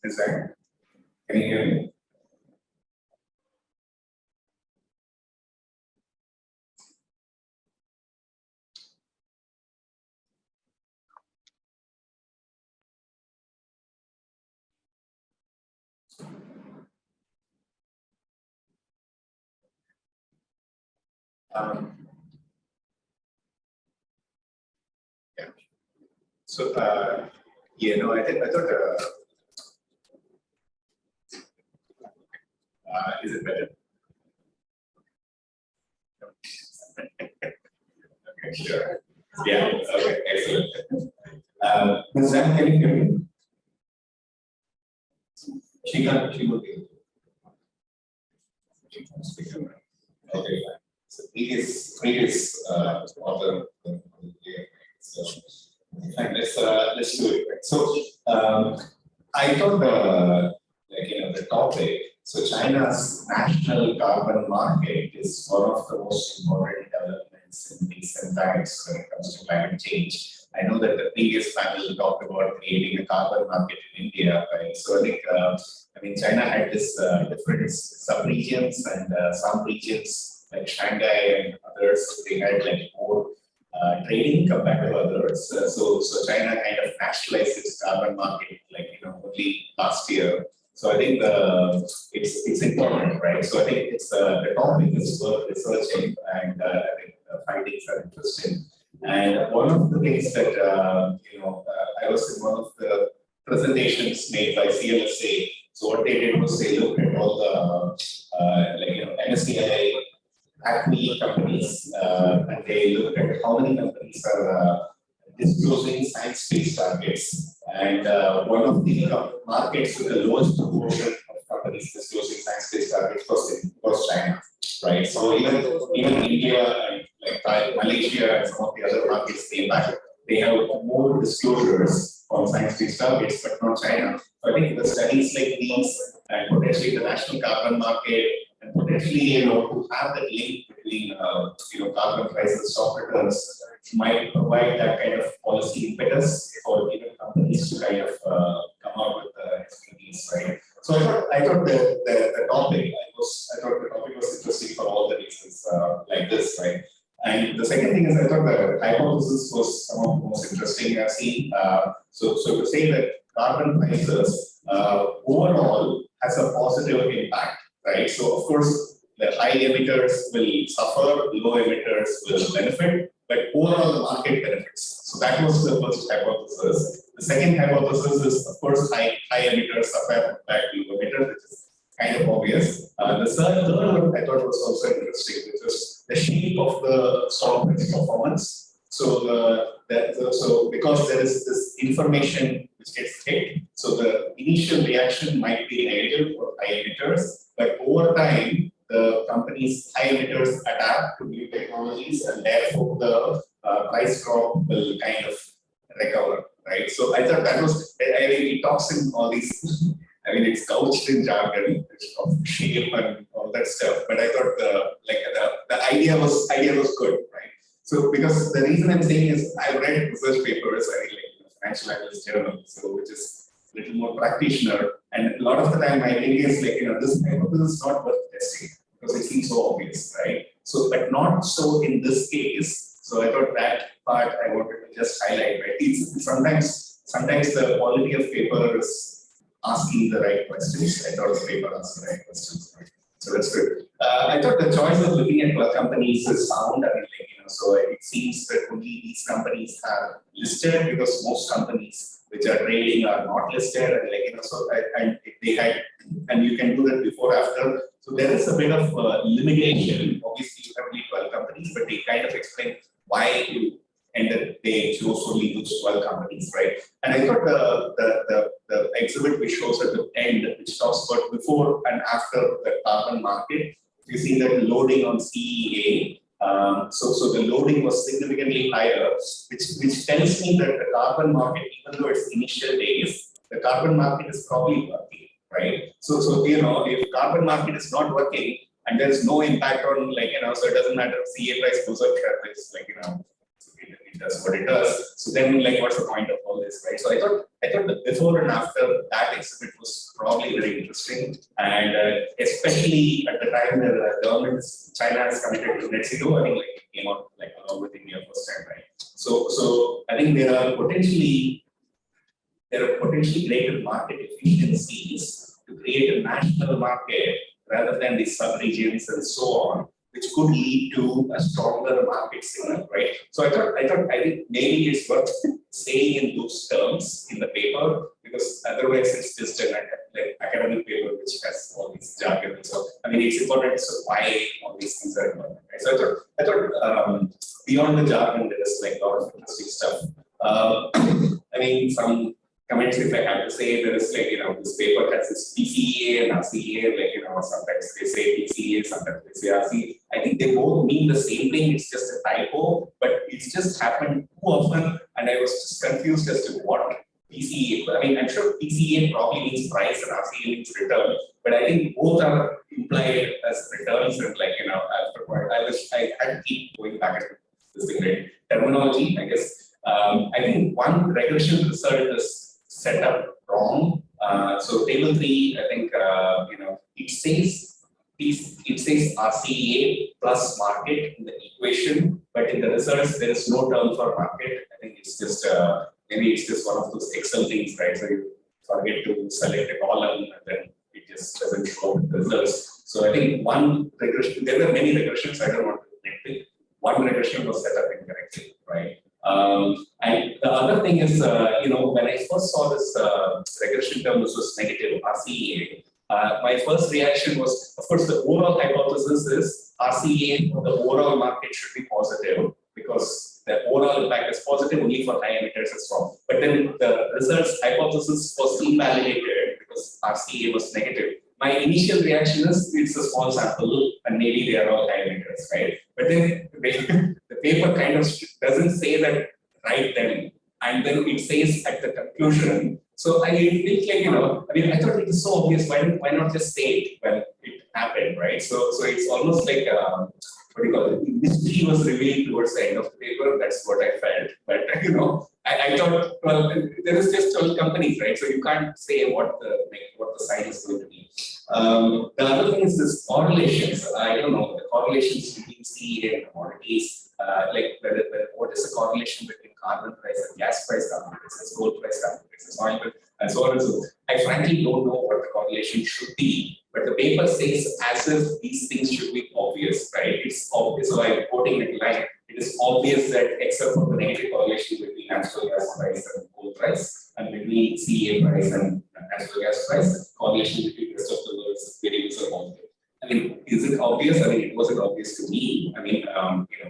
Zhang, can you hear me? Yeah. So, yeah, no, I thought, is it better? Okay, sure. Yeah, okay, excellent. Zhang, can you hear me? She will be. She can speak. Okay. So previous author. So let's do it. So I thought the topic. So China's national carbon market is one of the most important developments in recent times when it comes to climate change. I know that the previous panel talked about creating a carbon market in India, right? So I think, China had this different sub-regions, and some regions like Shanghai and others, they had like more trading compared to others. So China kind of nationalized its carbon market, only last year. So I think it's important, right? So I think it's the topic is worth researching, and I think the findings are interesting. And one of the things that I was in one of the presentations made by CLSA. So what they did was they looked at all the MSCI ACME companies, and they looked at how many companies are disclosing science-based targets. And one of the markets with the lowest proportion of companies disclosing science-based targets was China, right? So even India and like Malaysia and some of the other markets, they have more disclosures on science-based targets, but not China. So I think the studies like these and potentially the national carbon market and potentially to have that link between carbon prices, stock returns might provide that kind of policy impetus for even companies to kind of come out with expertise, right? So I thought the topic was interesting for all the reasons like this, right? And the second thing is I thought the hypothesis was some of the most interesting I've seen. So to say that carbon prices overall has a positive impact, right? So of course the high emitters will suffer, low emitters will benefit, but overall the market benefits. So that was the first hypothesis. The second hypothesis is of course high emitters suffer compared to low emitters, which is kind of obvious. The third one I thought was also interesting, which is the shape of the stock price performance. So so because there is this information which gets hit, so the initial reaction might be negative for high emitters, but over time the companies' high emitters adapt to new technologies, and therefore the price drop will kind of recover, right? So I thought that was, it talks in all these, I mean, it's couched in jargon of shape and all that stuff, but I thought the idea was good, right? So because the reason I'm saying is I've read research papers, I mean, like financial analyst journal, so which is a little more practitioner, and a lot of the time my idea is like, this hypothesis is not worth testing because it seems so obvious, right? So, but not so in this case. So I thought that part I wanted to just highlight, right? It's sometimes the quality of paper is asking the right questions. I thought the paper asked the right questions, right? So that's good. I thought the choice of looking at companies is sound. I mean, so it seems that only these companies are listed because most companies which are trading are not listed, and so and they had, and you can do that before after. So there is a bit of limitation. Obviously, you have only 12 companies, but they kind of explain why you ended they chose only those 12 companies, right? And I thought the exhibit which shows at the end, which talks about before and after the carbon market, you see that loading on CEA. So the loading was significantly higher, which tells me that the carbon market, even though it's initial days, the carbon market is probably working, right? So if carbon market is not working and there is no impact on so it doesn't matter if CA price goes up, share price it does what it does. So then what's the point of all this, right? So I thought the before and after that exhibit was probably very interesting, and especially at the time that the government China is committed to net zero, I think it came out along with India first time, right? So I think there are potentially greater market efficiencies to create a national market rather than the sub-regions and so on, which could lead to a stronger market signal, right? So I think maybe it's worth saying in those terms in the paper, because otherwise it's just an academic paper which has all these jargon. So I mean, it's important as to why all these things are important, right? So I thought beyond the jargon, there is a lot of interesting stuff. I mean, some comments, if I have to say, there is this paper has this PCEA and RCEA, sometimes they say PCEA, sometimes they say RCEA. I think they both mean the same thing, it's just a typo, but it's just happened too often, and I was just confused as to what PCEA, I mean, I'm sure PCEA probably means price and RCEA means return, but I think both are implied as returns, and I had to keep going back at this thing, terminology, I guess. I think one regression result is set up wrong. So table 3, I think it says RCEA plus market in the equation, but in the results there is no term for market. I think it's just maybe it's just one of those Excel things, right? So you forget to select a column and then it just doesn't show the results. So I think one regression, there were many regressions, I don't want to nitpick. One regression was set up incorrectly, right? And the other thing is, when I first saw this regression term, this was negative, RCEA. My first reaction was, of course, the overall hypothesis is RCEA for the overall market should be positive because the overall impact is positive only for high emitters as well. But then the results hypothesis was invalidated because RCEA was negative. My initial reaction is it's a small sample and maybe they are all high emitters, right? But then the paper kind of doesn't say that right then, and then it says at the conclusion. So I think I thought it was so obvious. Why not just say it when it happened, right? So it's almost like what do you call it? Mystery was revealed towards the end of the paper. That's what I felt. But I thought, well, there is just 12 companies, right? So you can't say what the sign is going to be. The other thing is this correlations. I don't know the correlations between CEA and commodities. What is the correlation between carbon price and gas price, carbon prices, gold price, carbon prices, oil price, and so on and so on. I frankly don't know what the correlation should be, but the paper says as if these things should be obvious, right? It's obvious. So I'm quoting it like it is obvious that except for the negative correlation between natural gas price and gold price, and between CEA price and natural gas price, correlation between the rest of the world's variables are positive. I mean, is it obvious? I mean, it wasn't obvious to me. I mean,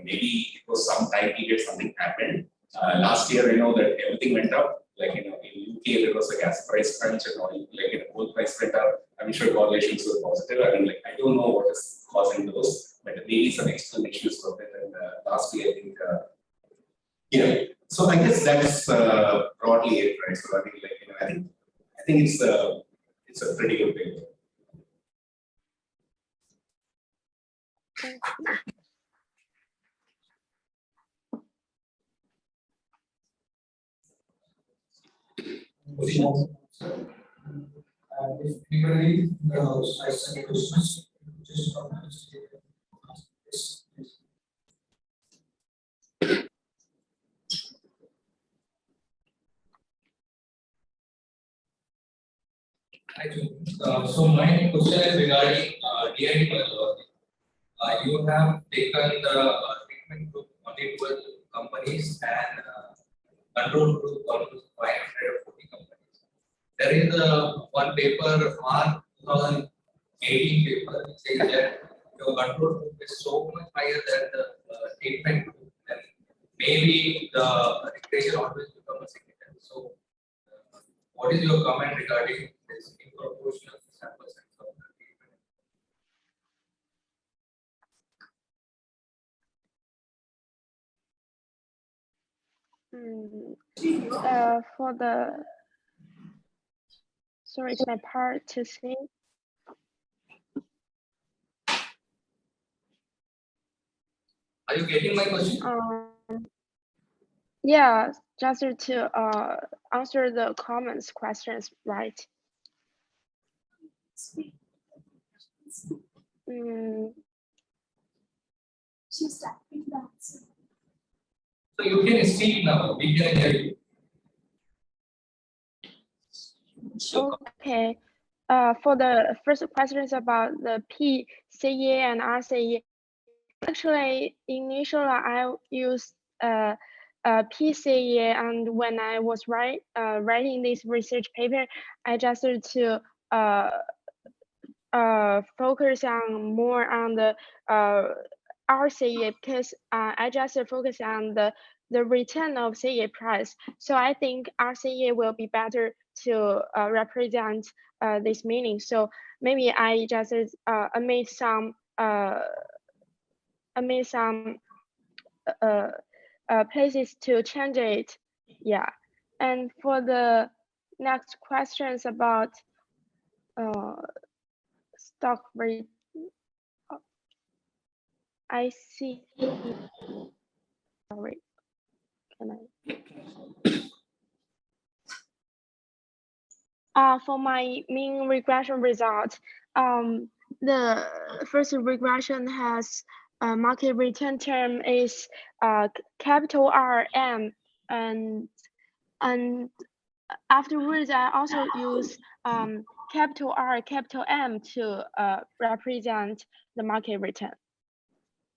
maybe it was some time period something happened. Last year, I know that everything went up. Like, in UK, there was a gas price crunch and oil, gold price went up. I'm sure correlations were positive. I mean, I don't know what is causing those, but maybe some explanations for it. And last year, I think, so I guess that's broadly it, right? So I mean, I think it's a pretty good thing. Thank you. If anybody has any questions, just so my question is regarding DID methodology. You have taken the treatment group only 12 companies and control group almost 540 companies. There is one paper, March 2018 paper, saying that your control group is so much higher than the treatment group, and maybe the regression always becomes a significant. So, what is your comment regarding this incorporation of sample size of the treatment? For the sorry, it's my part to say. Are you getting my question? Yeah, just to answer the comments questions, right? So you can speak now. We can hear you. Okay. For the first question is about the PCEA and RCEA. Actually, initially I used PCEA, and when I was writing this research paper, I just to focus on more on the RCEA because I just focus on the return of CEA price. So I think RCEA will be better to represent this meaning. So maybe I just made some places to change it. Yeah. And for the next questions about stock rate, I see. Sorry, can I? For my mean regression result, the first regression has market return term is capital RM, and afterwards I also use capital R, capital M to represent the market return.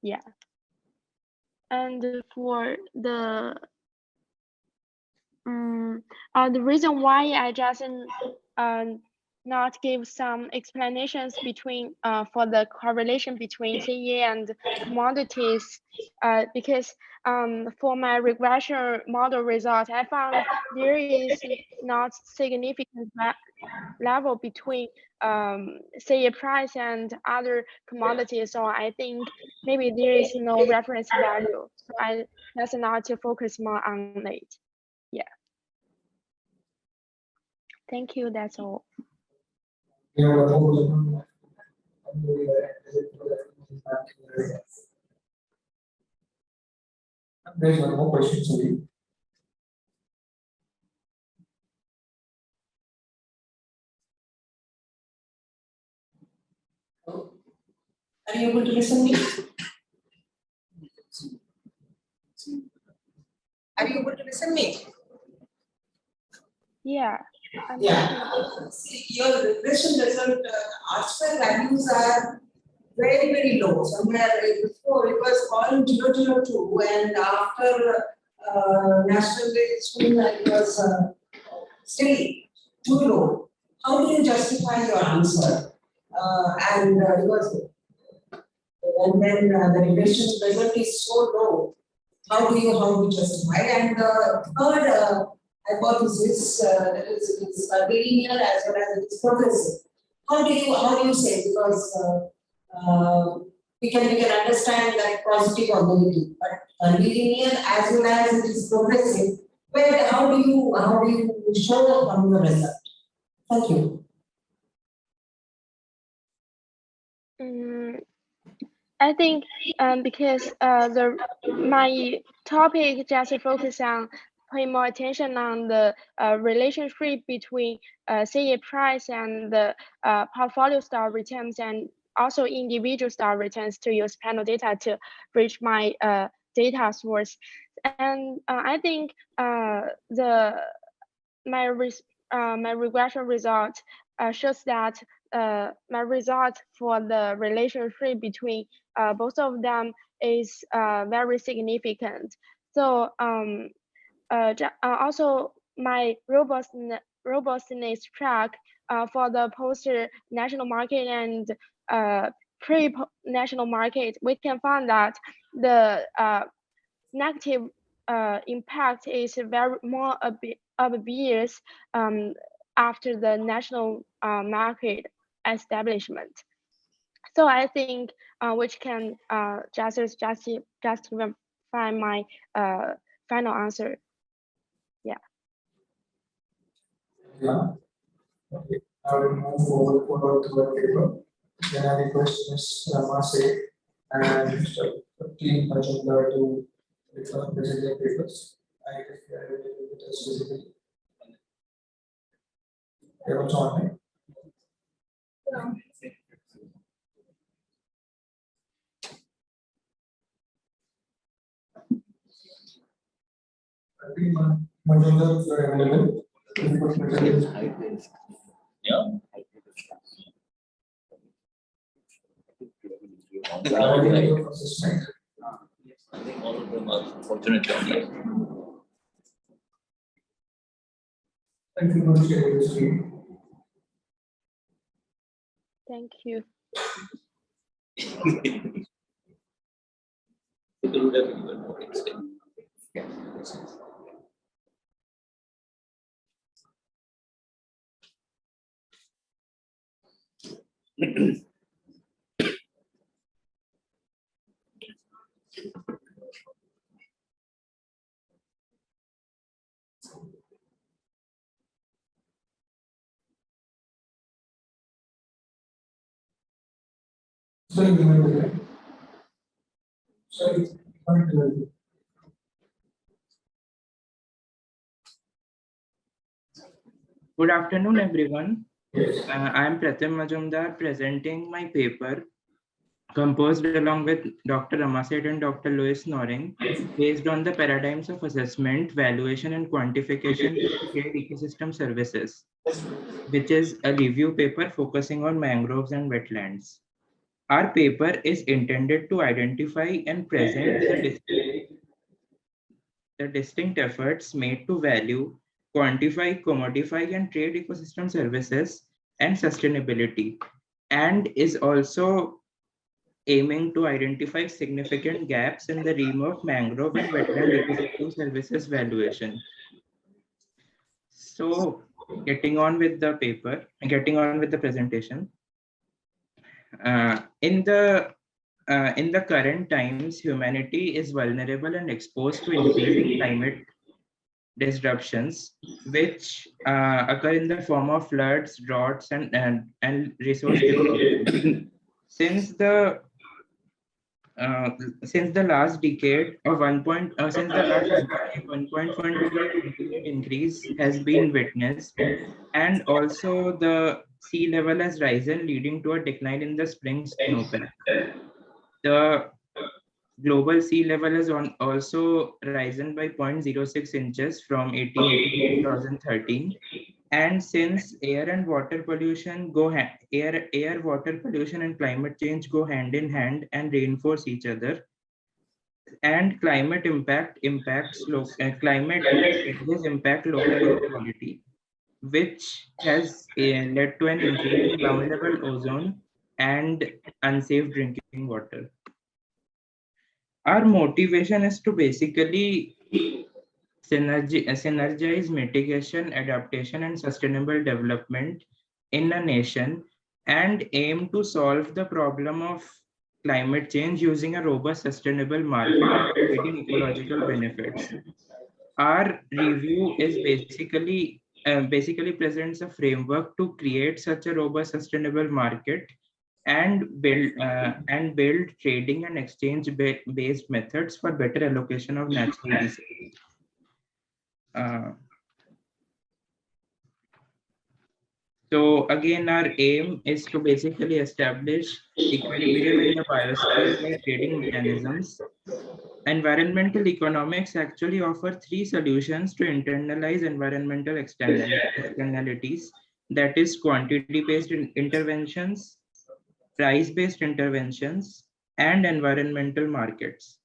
Yeah. And for the reason why I just not give some explanations between for the correlation between CE and commodities, because for my regression model result, I found there is not significant level between CE price and other commodities. So I think maybe there is no reference value. So I just not to focus more on it. Yeah. Thank you. That's all. There's one more question, sorry. Are you able to listen to me? Are you able to listen to me? Yeah. See, your regression result, R-square values are very, very low. Somewhere before it was 0.002, and after nationalization it was still too low. How do you justify your answer? And then the regression result is so low. How do you justify? And the third hypothesis is linear as well as it is progressive. How do you say? Because we can understand that positive or negative, but linear as well as it is progressive. Where how do you show up on the result? Thank you. I think because my topic just focus on paying more attention on the relationship between CE price and the portfolio stock returns, and also individual stock returns to use panel data to bridge my data source. And I think my regression result shows that my result for the relationship between both of them is very significant. So also my robustness track for the post-national market and pre-national market, we can find that the negative impact is very more obvious after the national market establishment. So I think which can justify my final answer. Yeah. Yeah. Okay. I will move forward to the paper. Then I request Ms. Rama, Shaik, and Mr. Pratim Majumdar to present their papers. I guess they are available with us physically. They are also online. Majumdar, you are available. Yeah. I think all of them are fortunate online. Thank you for sharing this screen. Thank you. People would have given more extent. Good afternoon, everyone. Yes. I am Pratim Majumdar presenting my paper composed along with Dr. Rama and Dr. Luise, based on the paradigms of assessment, valuation, and quantification of shared ecosystem services, which is a review paper focusing on mangroves and wetlands. Our paper is intended to identify and present the distinct efforts made to value, quantify, commodify, and trade ecosystem services and sustainability, and is also aiming to identify significant gaps in the realm of mangrove and wetland ecosystem services valuation. So, getting on with the presentation. In the current times, humanity is vulnerable and exposed to increasing climate disruptions, which occur in the form of floods, droughts, and resource depletion. Since the last decade of 1.1 increase has been witnessed, and also the sea level has risen, leading to a decline in the spring snowpack. The global sea level has also risen by 0.06 inches from 1880 to 2013. And since air, water pollution, and climate change go hand in hand and reinforce each other, and climate changes impact local air quality, which has led to an increase in ground level ozone and unsafe drinking water. Our motivation is to basically synergize mitigation, adaptation, and sustainable development in a nation, and aim to solve the problem of climate change using a robust, sustainable market creating ecological benefits. Our review is basically presents a framework to create such a robust, sustainable market and build trading and exchange based methods for better allocation of natural resources. So again, our aim is to basically establish equilibrium in the biosphere by trading mechanisms. Environmental economics actually offer three solutions to internalize environmental externalities, that is quantity-based interventions, price-based interventions, and environmental markets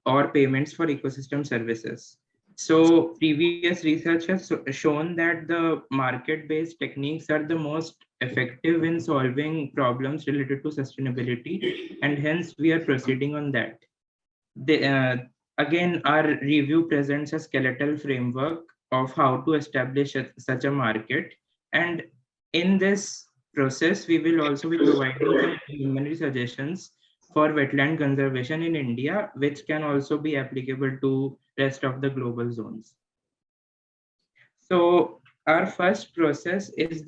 or payments for ecosystem services. So previous research has shown that the market-based techniques are the most effective in solving problems related to sustainability, and hence we are proceeding on that. Again, our review presents a skeletal framework of how to establish such a market, and in this process, we will also be providing some preliminary suggestions for wetland conservation in India, which can also be applicable to rest of the global zones. So our first process is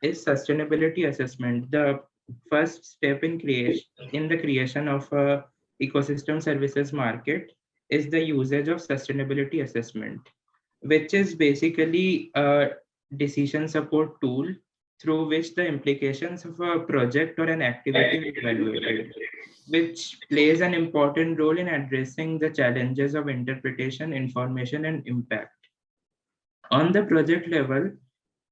sustainability assessment. The first step in the creation of a ecosystem services market is the usage of sustainability assessment, which is basically a decision support tool through which the implications of a project or an activity are evaluated, which plays an important role in addressing the challenges of interpretation, information, and impact. On the project level,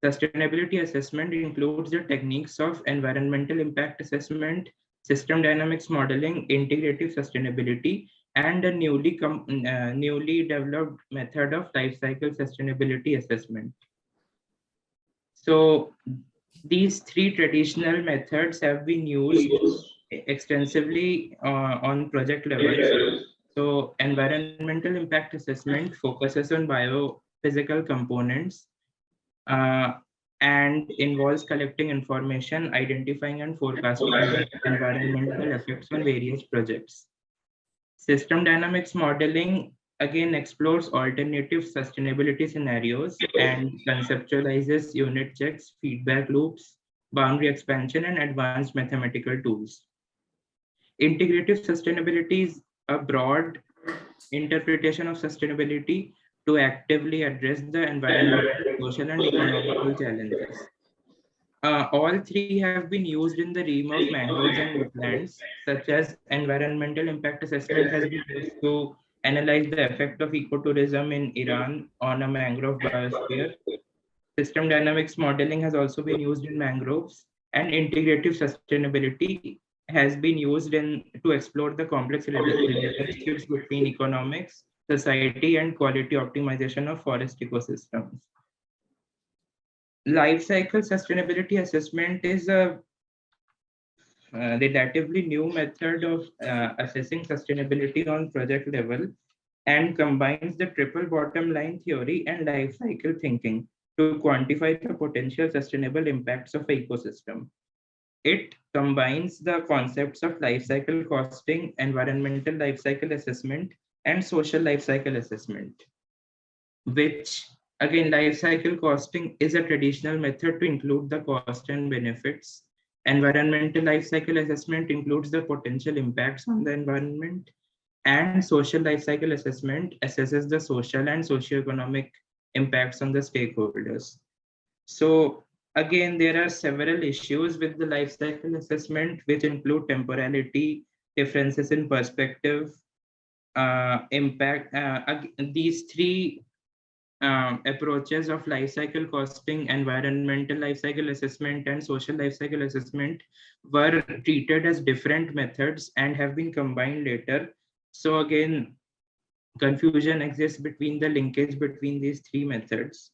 sustainability assessment includes the techniques of environmental impact assessment, system dynamics modeling, integrative sustainability, and a newly developed method of life cycle sustainability assessment. So these three traditional methods have been used extensively on project levels. So environmental impact assessment focuses on biophysical components and involves collecting information, identifying and forecasting environmental effects on various projects. System dynamics modeling again explores alternative sustainability scenarios and conceptualizes unit checks, feedback loops, boundary expansion, and advanced mathematical tools. Integrative sustainability is a broad interpretation of sustainability to actively address the environmental, social, and economical challenges. all three have been used in the realm of mangroves and wetlands, such as environmental impact assessment has been used to analyze the effect of ecotourism in Iran on a mangrove biosphere. System dynamics modeling has also been used in mangroves, and integrative sustainability has been used to explore the complex relationships between economics, society, and quality optimization of forest ecosystems. Life cycle sustainability assessment is a relatively new method of assessing sustainability on project level and combines the triple bottom line theory and life cycle thinking to quantify the potential sustainable impacts of an ecosystem. It combines the concepts of life cycle costing, environmental life cycle assessment, and social life cycle assessment, which again, life cycle costing is a traditional method to include the cost and benefits. Environmental life cycle assessment includes the potential impacts on the environment, and social life cycle assessment assesses the social and socioeconomic impacts on the stakeholders. So again, there are several issues with the life cycle assessment, which include temporality, differences in perspective, impact. These three approaches of life cycle costing, environmental life cycle assessment, and social life cycle assessment were treated as different methods and have been combined later. So again, confusion exists between the linkage between these three methods,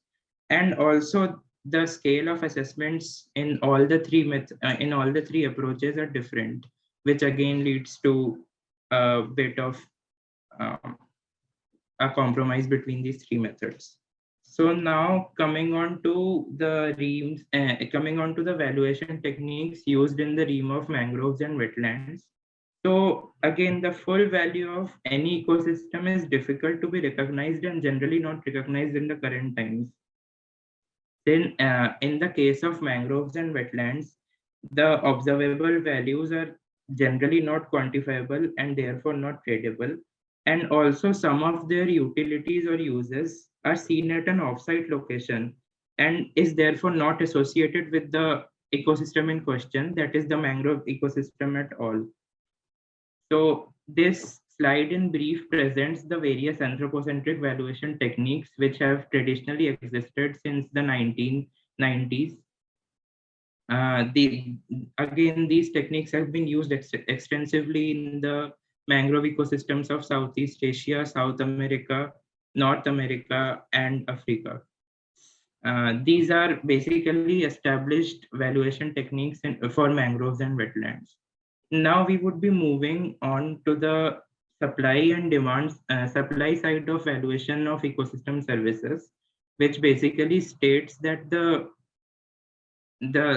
and also the scale of assessments in all the three approaches are different, which again leads to a bit of a compromise between these three methods. So now coming on to the valuation techniques used in the realm of mangroves and wetlands. So again, the full value of any ecosystem is difficult to be recognized and generally not recognized in the current times. Then in the case of mangroves and wetlands, the observable values are generally not quantifiable and therefore not tradable. And also some of their utilities or uses are seen at an offsite location and is therefore not associated with the ecosystem in question, that is the mangrove ecosystem at all. So this slide in brief presents the various anthropocentric valuation techniques which have traditionally existed since the 1990s. These techniques have been used extensively in the mangrove ecosystems of Southeast Asia, South America, North America, and Africa. These are basically established valuation techniques for mangroves and wetlands. Now we would be moving on to the supply and demand, supply side of valuation of ecosystem services, which basically states that the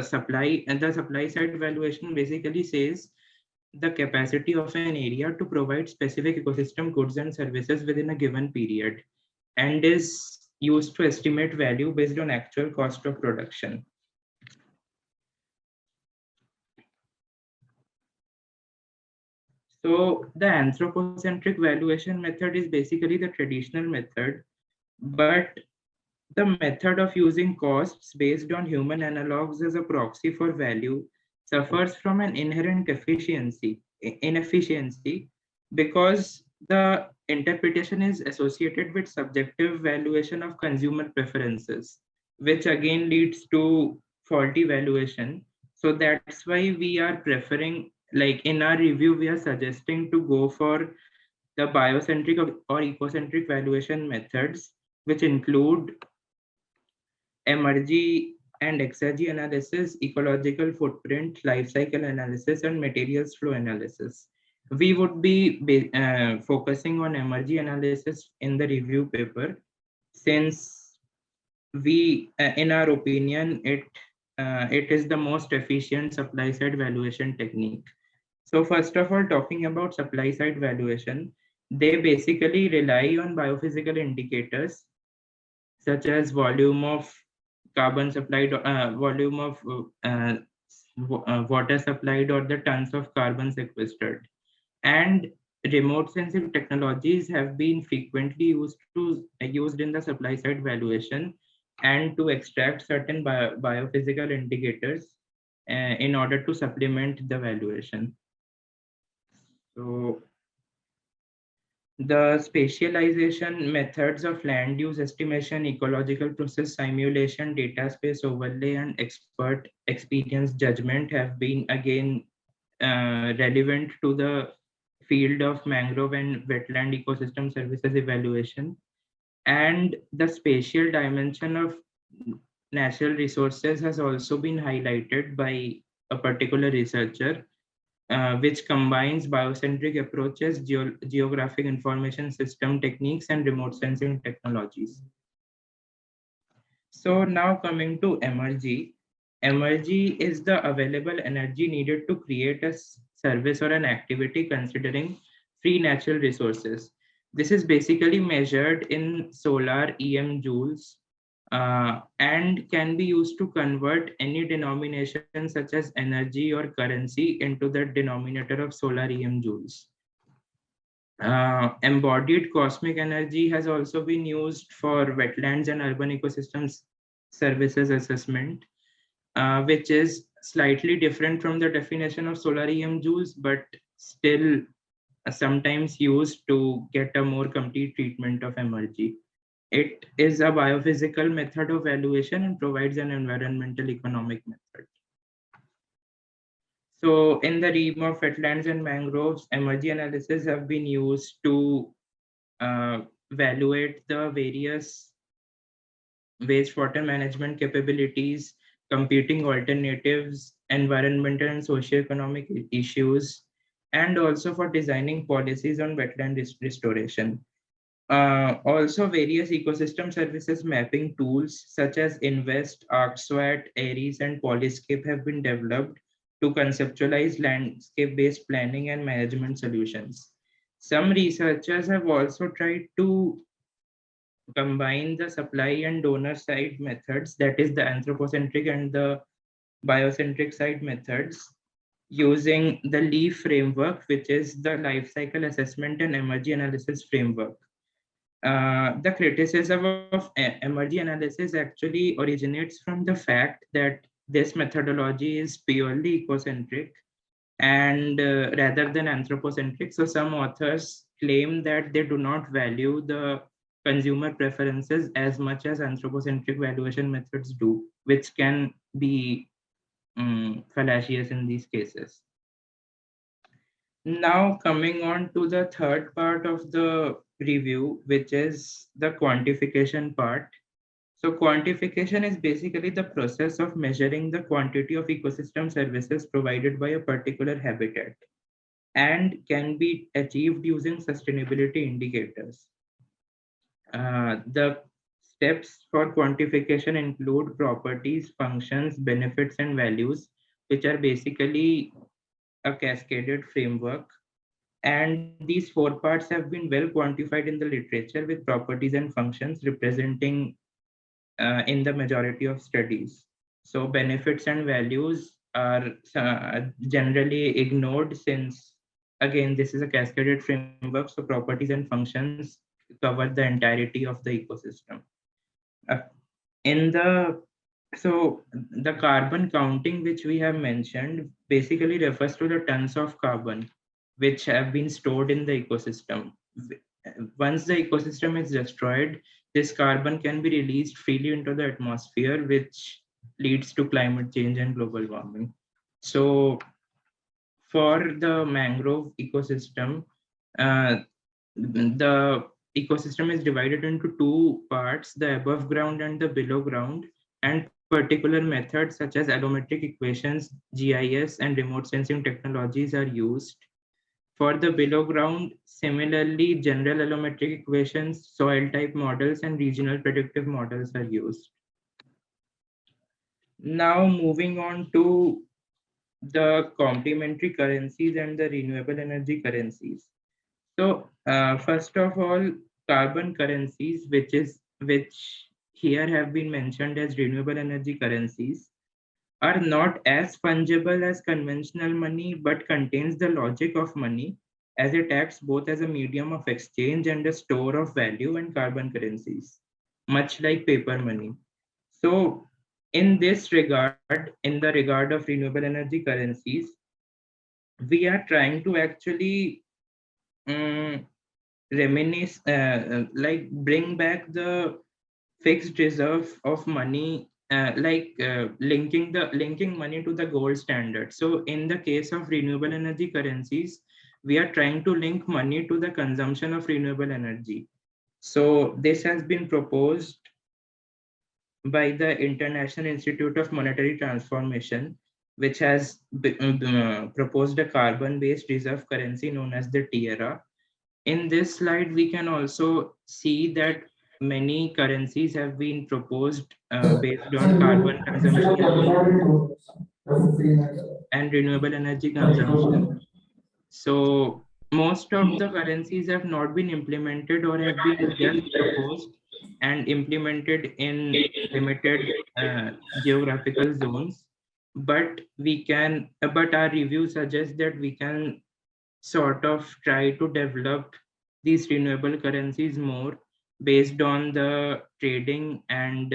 supply side valuation basically says the capacity of an area to provide specific ecosystem goods and services within a given period, and is used to estimate value based on actual cost of production. So the anthropocentric valuation method is basically the traditional method, but the method of using costs based on human analogs as a proxy for value suffers from an inherent inefficiency because the interpretation is associated with subjective valuation of consumer preferences, which again leads to faulty valuation. So that's why we are preferring, like in our review, we are suggesting to go for the biocentric or ecocentric valuation methods, which include emergy and exergy analysis, ecological footprint, life cycle analysis, and materials flow analysis. We would be focusing on emergy analysis in the review paper, since in our opinion, it is the most efficient supply side valuation technique. So first of all, talking about supply side valuation, they basically rely on biophysical indicators such as volume of carbon supplied, volume of water supplied, or the tons of carbon sequestered. And remote sensing technologies have been frequently used in the supply side valuation and to extract certain biophysical indicators in order to supplement the valuation. So the spatialization methods of land use estimation, ecological process simulation, data space overlay, and expert experience judgment have been again relevant to the field of mangrove and wetland ecosystem services evaluation. And the spatial dimension of natural resources has also been highlighted by a particular researcher, which combines biocentric approaches, geographic information system techniques, and remote sensing technologies. So now coming to energy. Energy is the available energy needed to create a service or an activity considering free natural resources. This is basically measured in solar EM joules and can be used to convert any denomination such as energy or currency into the denominator of solar EM joules. Embodied cosmic energy has also been used for wetlands and urban ecosystems services assessment, which is slightly different from the definition of solar EM joules, but still sometimes used to get a more complete treatment of energy. It is a biophysical method of valuation and provides an environmental economic method. So in the realm of wetlands and mangroves, energy analysis have been used to evaluate the various wastewater management capabilities, computing alternatives, environmental and socioeconomic issues, and also for designing policies on wetland restoration. Also, various ecosystem services mapping tools such as Invest, ArcSWAT, Aries, and Polyscape have been developed to conceptualize landscape-based planning and management solutions. Some researchers have also tried to combine the supply and donor side methods, that is the anthropocentric and the biocentric side methods, using the LEAF framework, which is the life cycle assessment and energy analysis framework. The criticism of energy analysis actually originates from the fact that this methodology is purely ecocentric and rather than anthropocentric. So some authors claim that they do not value the consumer preferences as much as anthropocentric valuation methods do, which can be fallacious in these cases. Now coming on to the third part of the review, which is the quantification part. So quantification is basically the process of measuring the quantity of ecosystem services provided by a particular habitat and can be achieved using sustainability indicators. The steps for quantification include properties, functions, benefits, and values, which are basically a cascaded framework. And these four parts have been well quantified in the literature, with properties and functions representing in the majority of studies. So benefits and values are generally ignored since, again, this is a cascaded framework. So properties and functions cover the entirety of the ecosystem. So the carbon counting, which we have mentioned, basically refers to the tons of carbon which have been stored in the ecosystem. Once the ecosystem is destroyed, this carbon can be released freely into the atmosphere, which leads to climate change and global warming. So for the mangrove ecosystem, the ecosystem is divided into two parts, the above ground and the below ground, and particular methods such as allometric equations, GIS, and remote sensing technologies are used. For the below ground, similarly, general allometric equations, soil type models, and regional predictive models are used. Now moving on to the complementary currencies and the renewable energy currencies. So first of all, carbon currencies, which here have been mentioned as renewable energy currencies, are not as fungible as conventional money, but contains the logic of money, as it acts both as a medium of exchange and a store of value and carbon currencies, much like paper money. So in this regard, in the regard of renewable energy currencies, we are trying to actually reminisce, like bring back the fixed reserve of money, linking money to the gold standard. So in the case of renewable energy currencies, we are trying to link money to the consumption of renewable energy. So this has been proposed by the International Institute of Monetary Transformation, which has proposed a carbon-based reserve currency known as the TIERA. In this slide, we can also see that many currencies have been proposed based on carbon consumption and renewable energy consumption. So most of the currencies have not been implemented or have been just proposed and implemented in limited geographical zones. But our review suggests that we can sort of try to develop these renewable currencies more based on the trading and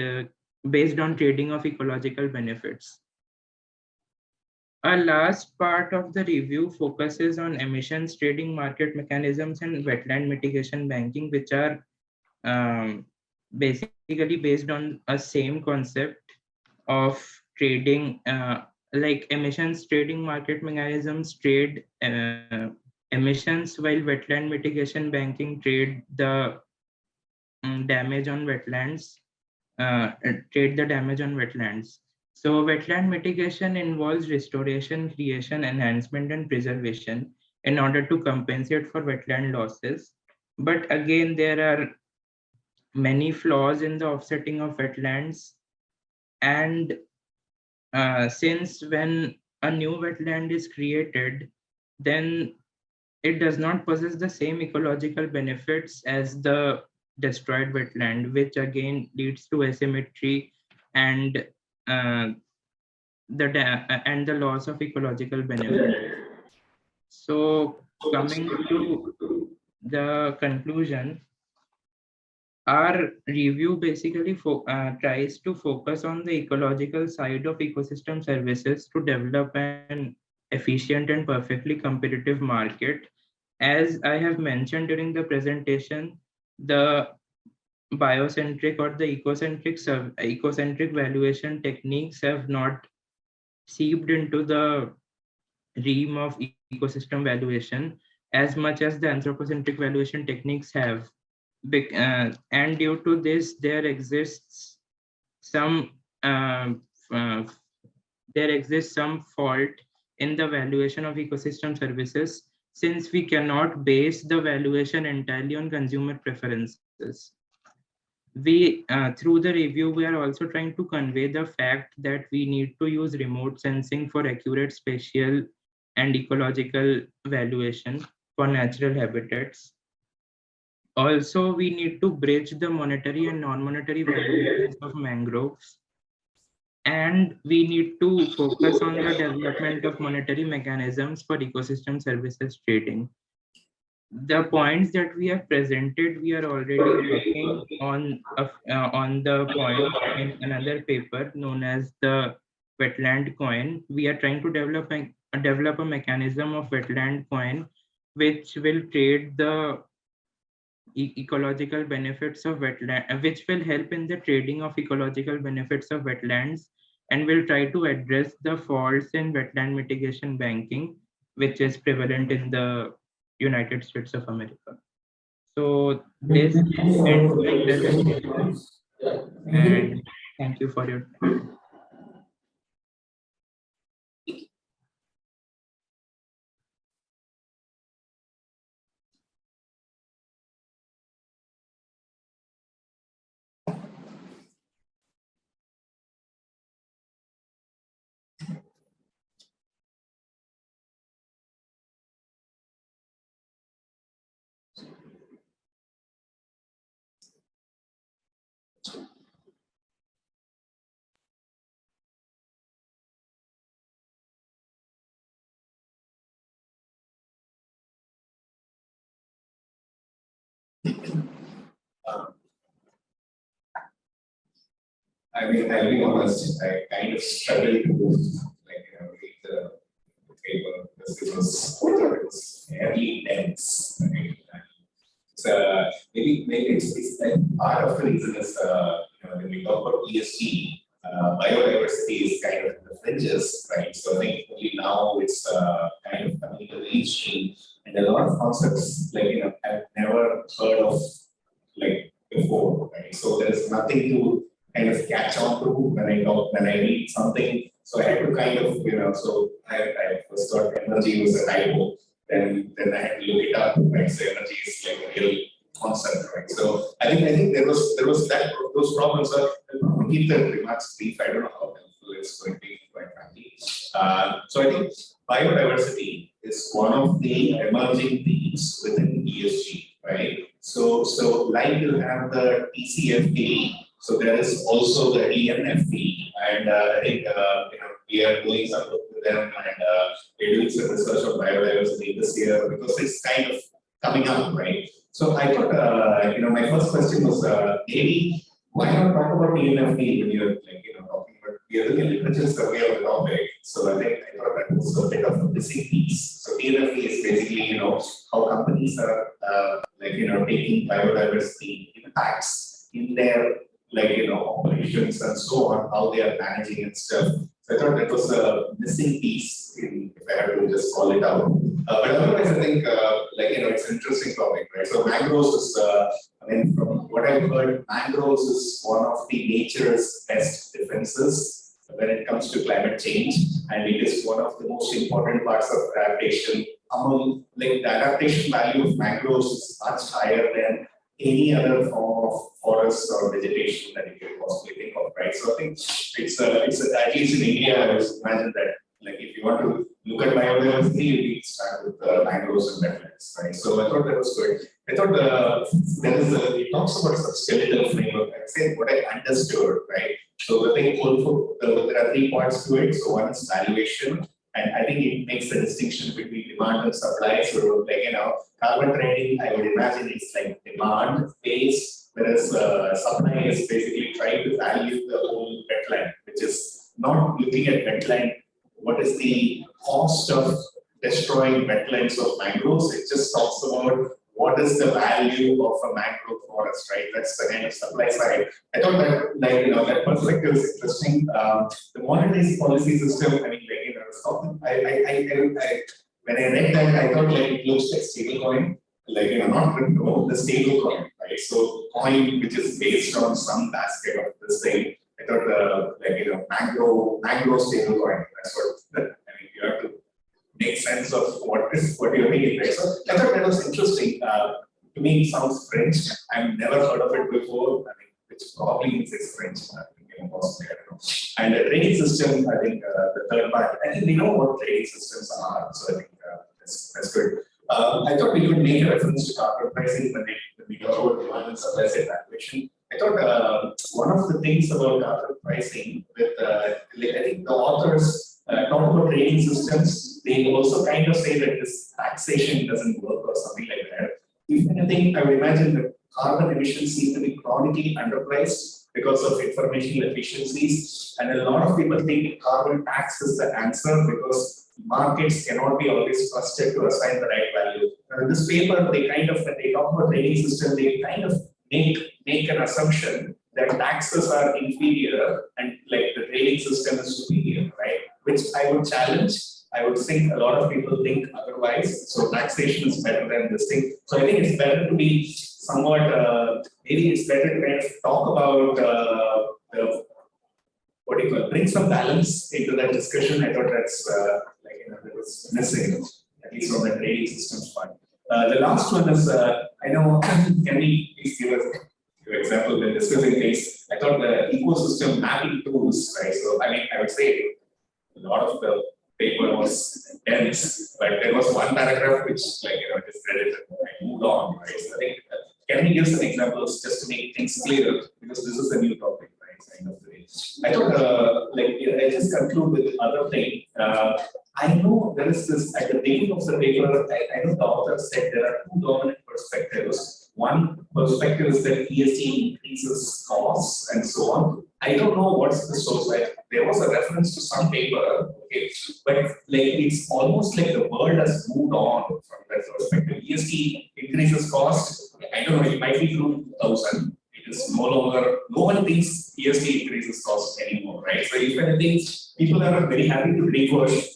based on trading of ecological benefits. Our last part of the review focuses on emissions trading market mechanisms and wetland mitigation banking, which are basically based on a same concept of trading, like emissions trading market mechanisms trade emissions, while wetland mitigation banking trade the damage on wetlands, trade the damage on wetlands. So wetland mitigation involves restoration, creation, enhancement, and preservation in order to compensate for wetland losses. But again, there are many flaws in the offsetting of wetlands. And since when a new wetland is created, then it does not possess the same ecological benefits as the destroyed wetland, which again leads to asymmetry and the loss of ecological benefits. So coming to the conclusion, our review basically tries to focus on the ecological side of ecosystem services to develop an efficient and perfectly competitive market. As I have mentioned during the presentation, the biocentric or the ecocentric valuation techniques have not seeped into the realm of ecosystem valuation as much as the anthropocentric valuation techniques have. And due to this, some uh, uh, there exists some fault in the valuation of ecosystem services, since we cannot base the valuation entirely on consumer preferences. Through the review, we are also trying to convey the fact that we need to use remote sensing for accurate spatial and ecological valuation for natural habitats. Also, we need to bridge the monetary and non-monetary valuations of mangroves. And we need to focus on the development of monetary mechanisms for ecosystem services trading. The points that we have presented, we are already working on the point in another paper known as the wetland coin. We are trying to develop a mechanism of wetland coin, which will trade the ecological benefits of wetland, which will help in the trading of ecological benefits of wetlands, and will try to address the faults in wetland mitigation banking, which is prevalent in the United States of America. So this ends my presentation, and thank you for your time. I mean, I'll be honest, I kind of struggled to read the paper because it was fairly dense. Right? So maybe it's like part of the reason is when we talk about ESG, biodiversity is kind of in the fringes, right? So I think only now it's kind of coming to the mainstream, and a lot of concepts I've never heard of before, right? So there's nothing to kind of catch on to when I read something. So I had to kind of so I first thought energy was a typo. Then I had to look it up, right? So energy is like a real concept, right? So I think there was that those problems are to keep the remarks brief. I don't know how helpful it's going to be, quite frankly. So I think biodiversity is one of the emerging themes within ESG, right? So like you have the TCFA, so there is also the ENFP, and I think we are doing some work with them, and we're doing some research on biodiversity this year because it's kind of coming up, right? So I thought, my first question was maybe why not talk about ENFP when you're talking about we are doing a literature survey of the topic. So I thought that was a bit of a missing piece. So ENFP is basically how companies are taking biodiversity impacts in their operations and so on, how they are managing and stuff. So I thought that was a missing piece if I had to just call it out. But otherwise, I think it's an interesting topic, right? So mangroves is, from what I've heard, mangroves is one of the nature's best defenses when it comes to climate change, and it is one of the most important parts of adaptation. The adaptation value of mangroves is much higher than any other form of forest or vegetation that you can possibly think of, right? So I think it's at least in India, I would imagine that if you want to look at biodiversity, you need to start with mangroves and wetlands, right? So I thought that was good. I thought it talks about some skeletal framework. I said what I understood, right? So I think also there are 3 parts to it. So one is valuation. And I think it makes the distinction between demand and supply. So, carbon trading, I would imagine it's like demand based, whereas supply is basically trying to value the whole wetland, which is not looking at wetland. What is the cost of destroying wetlands of mangroves? It just talks about what is the value of a mangrove forest, right? That's the kind of supply side. I thought that, that perspective is interesting. The monetary policy system, when I read that, I thought it looks like stablecoin, not crypto, the stablecoin, right? So coin which is based on some basket of this thing. I thought mangrove stablecoin. That's what you have to make sense of what you're thinking, right? So I thought that was interesting. To me, it sounds French. I've never heard of it before. Which probably means it's French. Possibly, I don't know. And the trading system, I think the third part. I think we know what trading systems are, so I think that's good. I thought we could make a reference to carbon pricing when we talk about demand and supply side valuation. I thought one of the things about carbon pricing, with I think the authors talk about trading systems. They also kind of say that this taxation doesn't work or something like that. If anything, I would imagine that carbon emissions seem to be chronically underpriced because of informational efficiencies, and a lot of people think carbon tax is the answer because markets cannot be always trusted to assign the right value. Now, in this paper, they kind of, when they talk about trading system, they kind of make an assumption that taxes are inferior and the trading system is superior, right? Which I would challenge. I would think a lot of people think otherwise. So taxation is better than this thing. So I think it's better to be somewhat, maybe it's better to kind of talk about bring some balance into that discussion. I thought that's that was missing, at least on the trading systems part. The last one is, I know, can we please give us an example when discussing things? I thought the ecosystem mapping tools, right? So I would say a lot of the paper was dense, but there was one paragraph which just read it and moved on, right? So I think, can we give some examples just to make things clear, because this is a new topic, right? End of the day. I thought, I just conclude with other thing. I know there is this at the beginning of the paper. I know the author said there are 2 dominant perspectives. one perspective is that ESG increases costs and so on. I don't know what's the source. Like, there was a reference to some paper, okay, but like it's almost like the world has moved on from that perspective. ESG increases cost. I don't know. It might be 2000. It is no longer. No one thinks ESG increases cost anymore, right? So if anything, people are very happy to greenwash,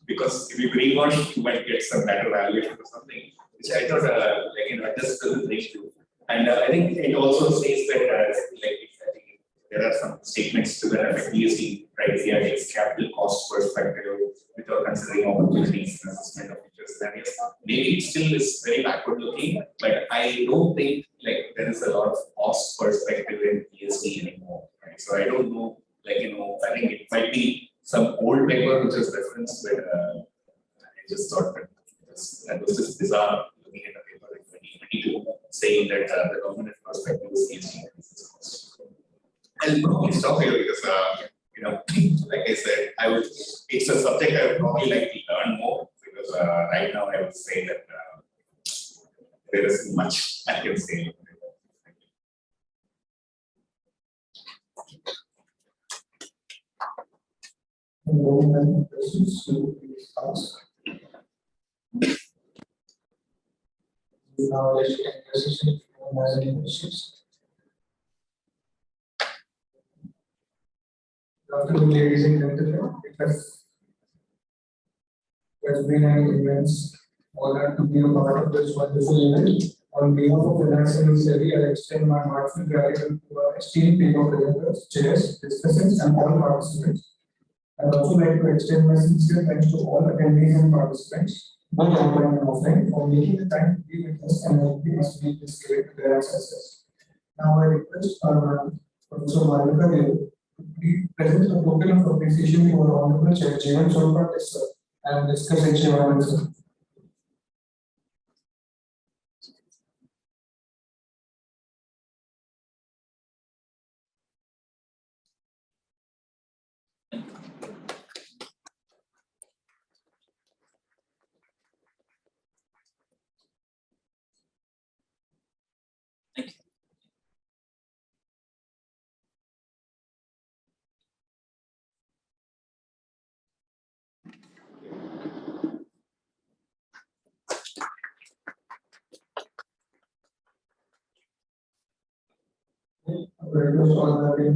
because if you greenwash, you might get some better valuation or something. Which I thought, just doesn't reach to. And I think it also says that, there are some statements to the effect ESG criteria against capital cost perspective without considering opportunities and assessment of future scenarios. Maybe it still is very backward looking, but I don't think like there is a lot of cost perspective in ESG anymore. Right? So I don't know, I think it might be some old paper which is referenced, but I just thought that was just bizarre looking at the paper in 2022 saying that the dominant perspective is ESG. I'll probably stop here because, like I said, it's a subject I would probably like to learn more, because right now I would say that there isn't much I can say. Questions to ask? Now let's get the session for any questions. Good afternoon, ladies and gentlemen. It has been an immense honor to be a part of this wonderful event. On behalf of Finance and SEBI, I extend my heartfelt gratitude to our esteemed team of presenters, chairs, discussants, and all participants. I would also like to extend my sincere thanks to all attendees and participants, both online and offline, for making the time to be with us and helping us meet this great success. Now I request Professor Malika to present a token of appreciation to our Honorable Chair, Jeevan Sonporate, sir, and discuss Jeevan, sir. Request all the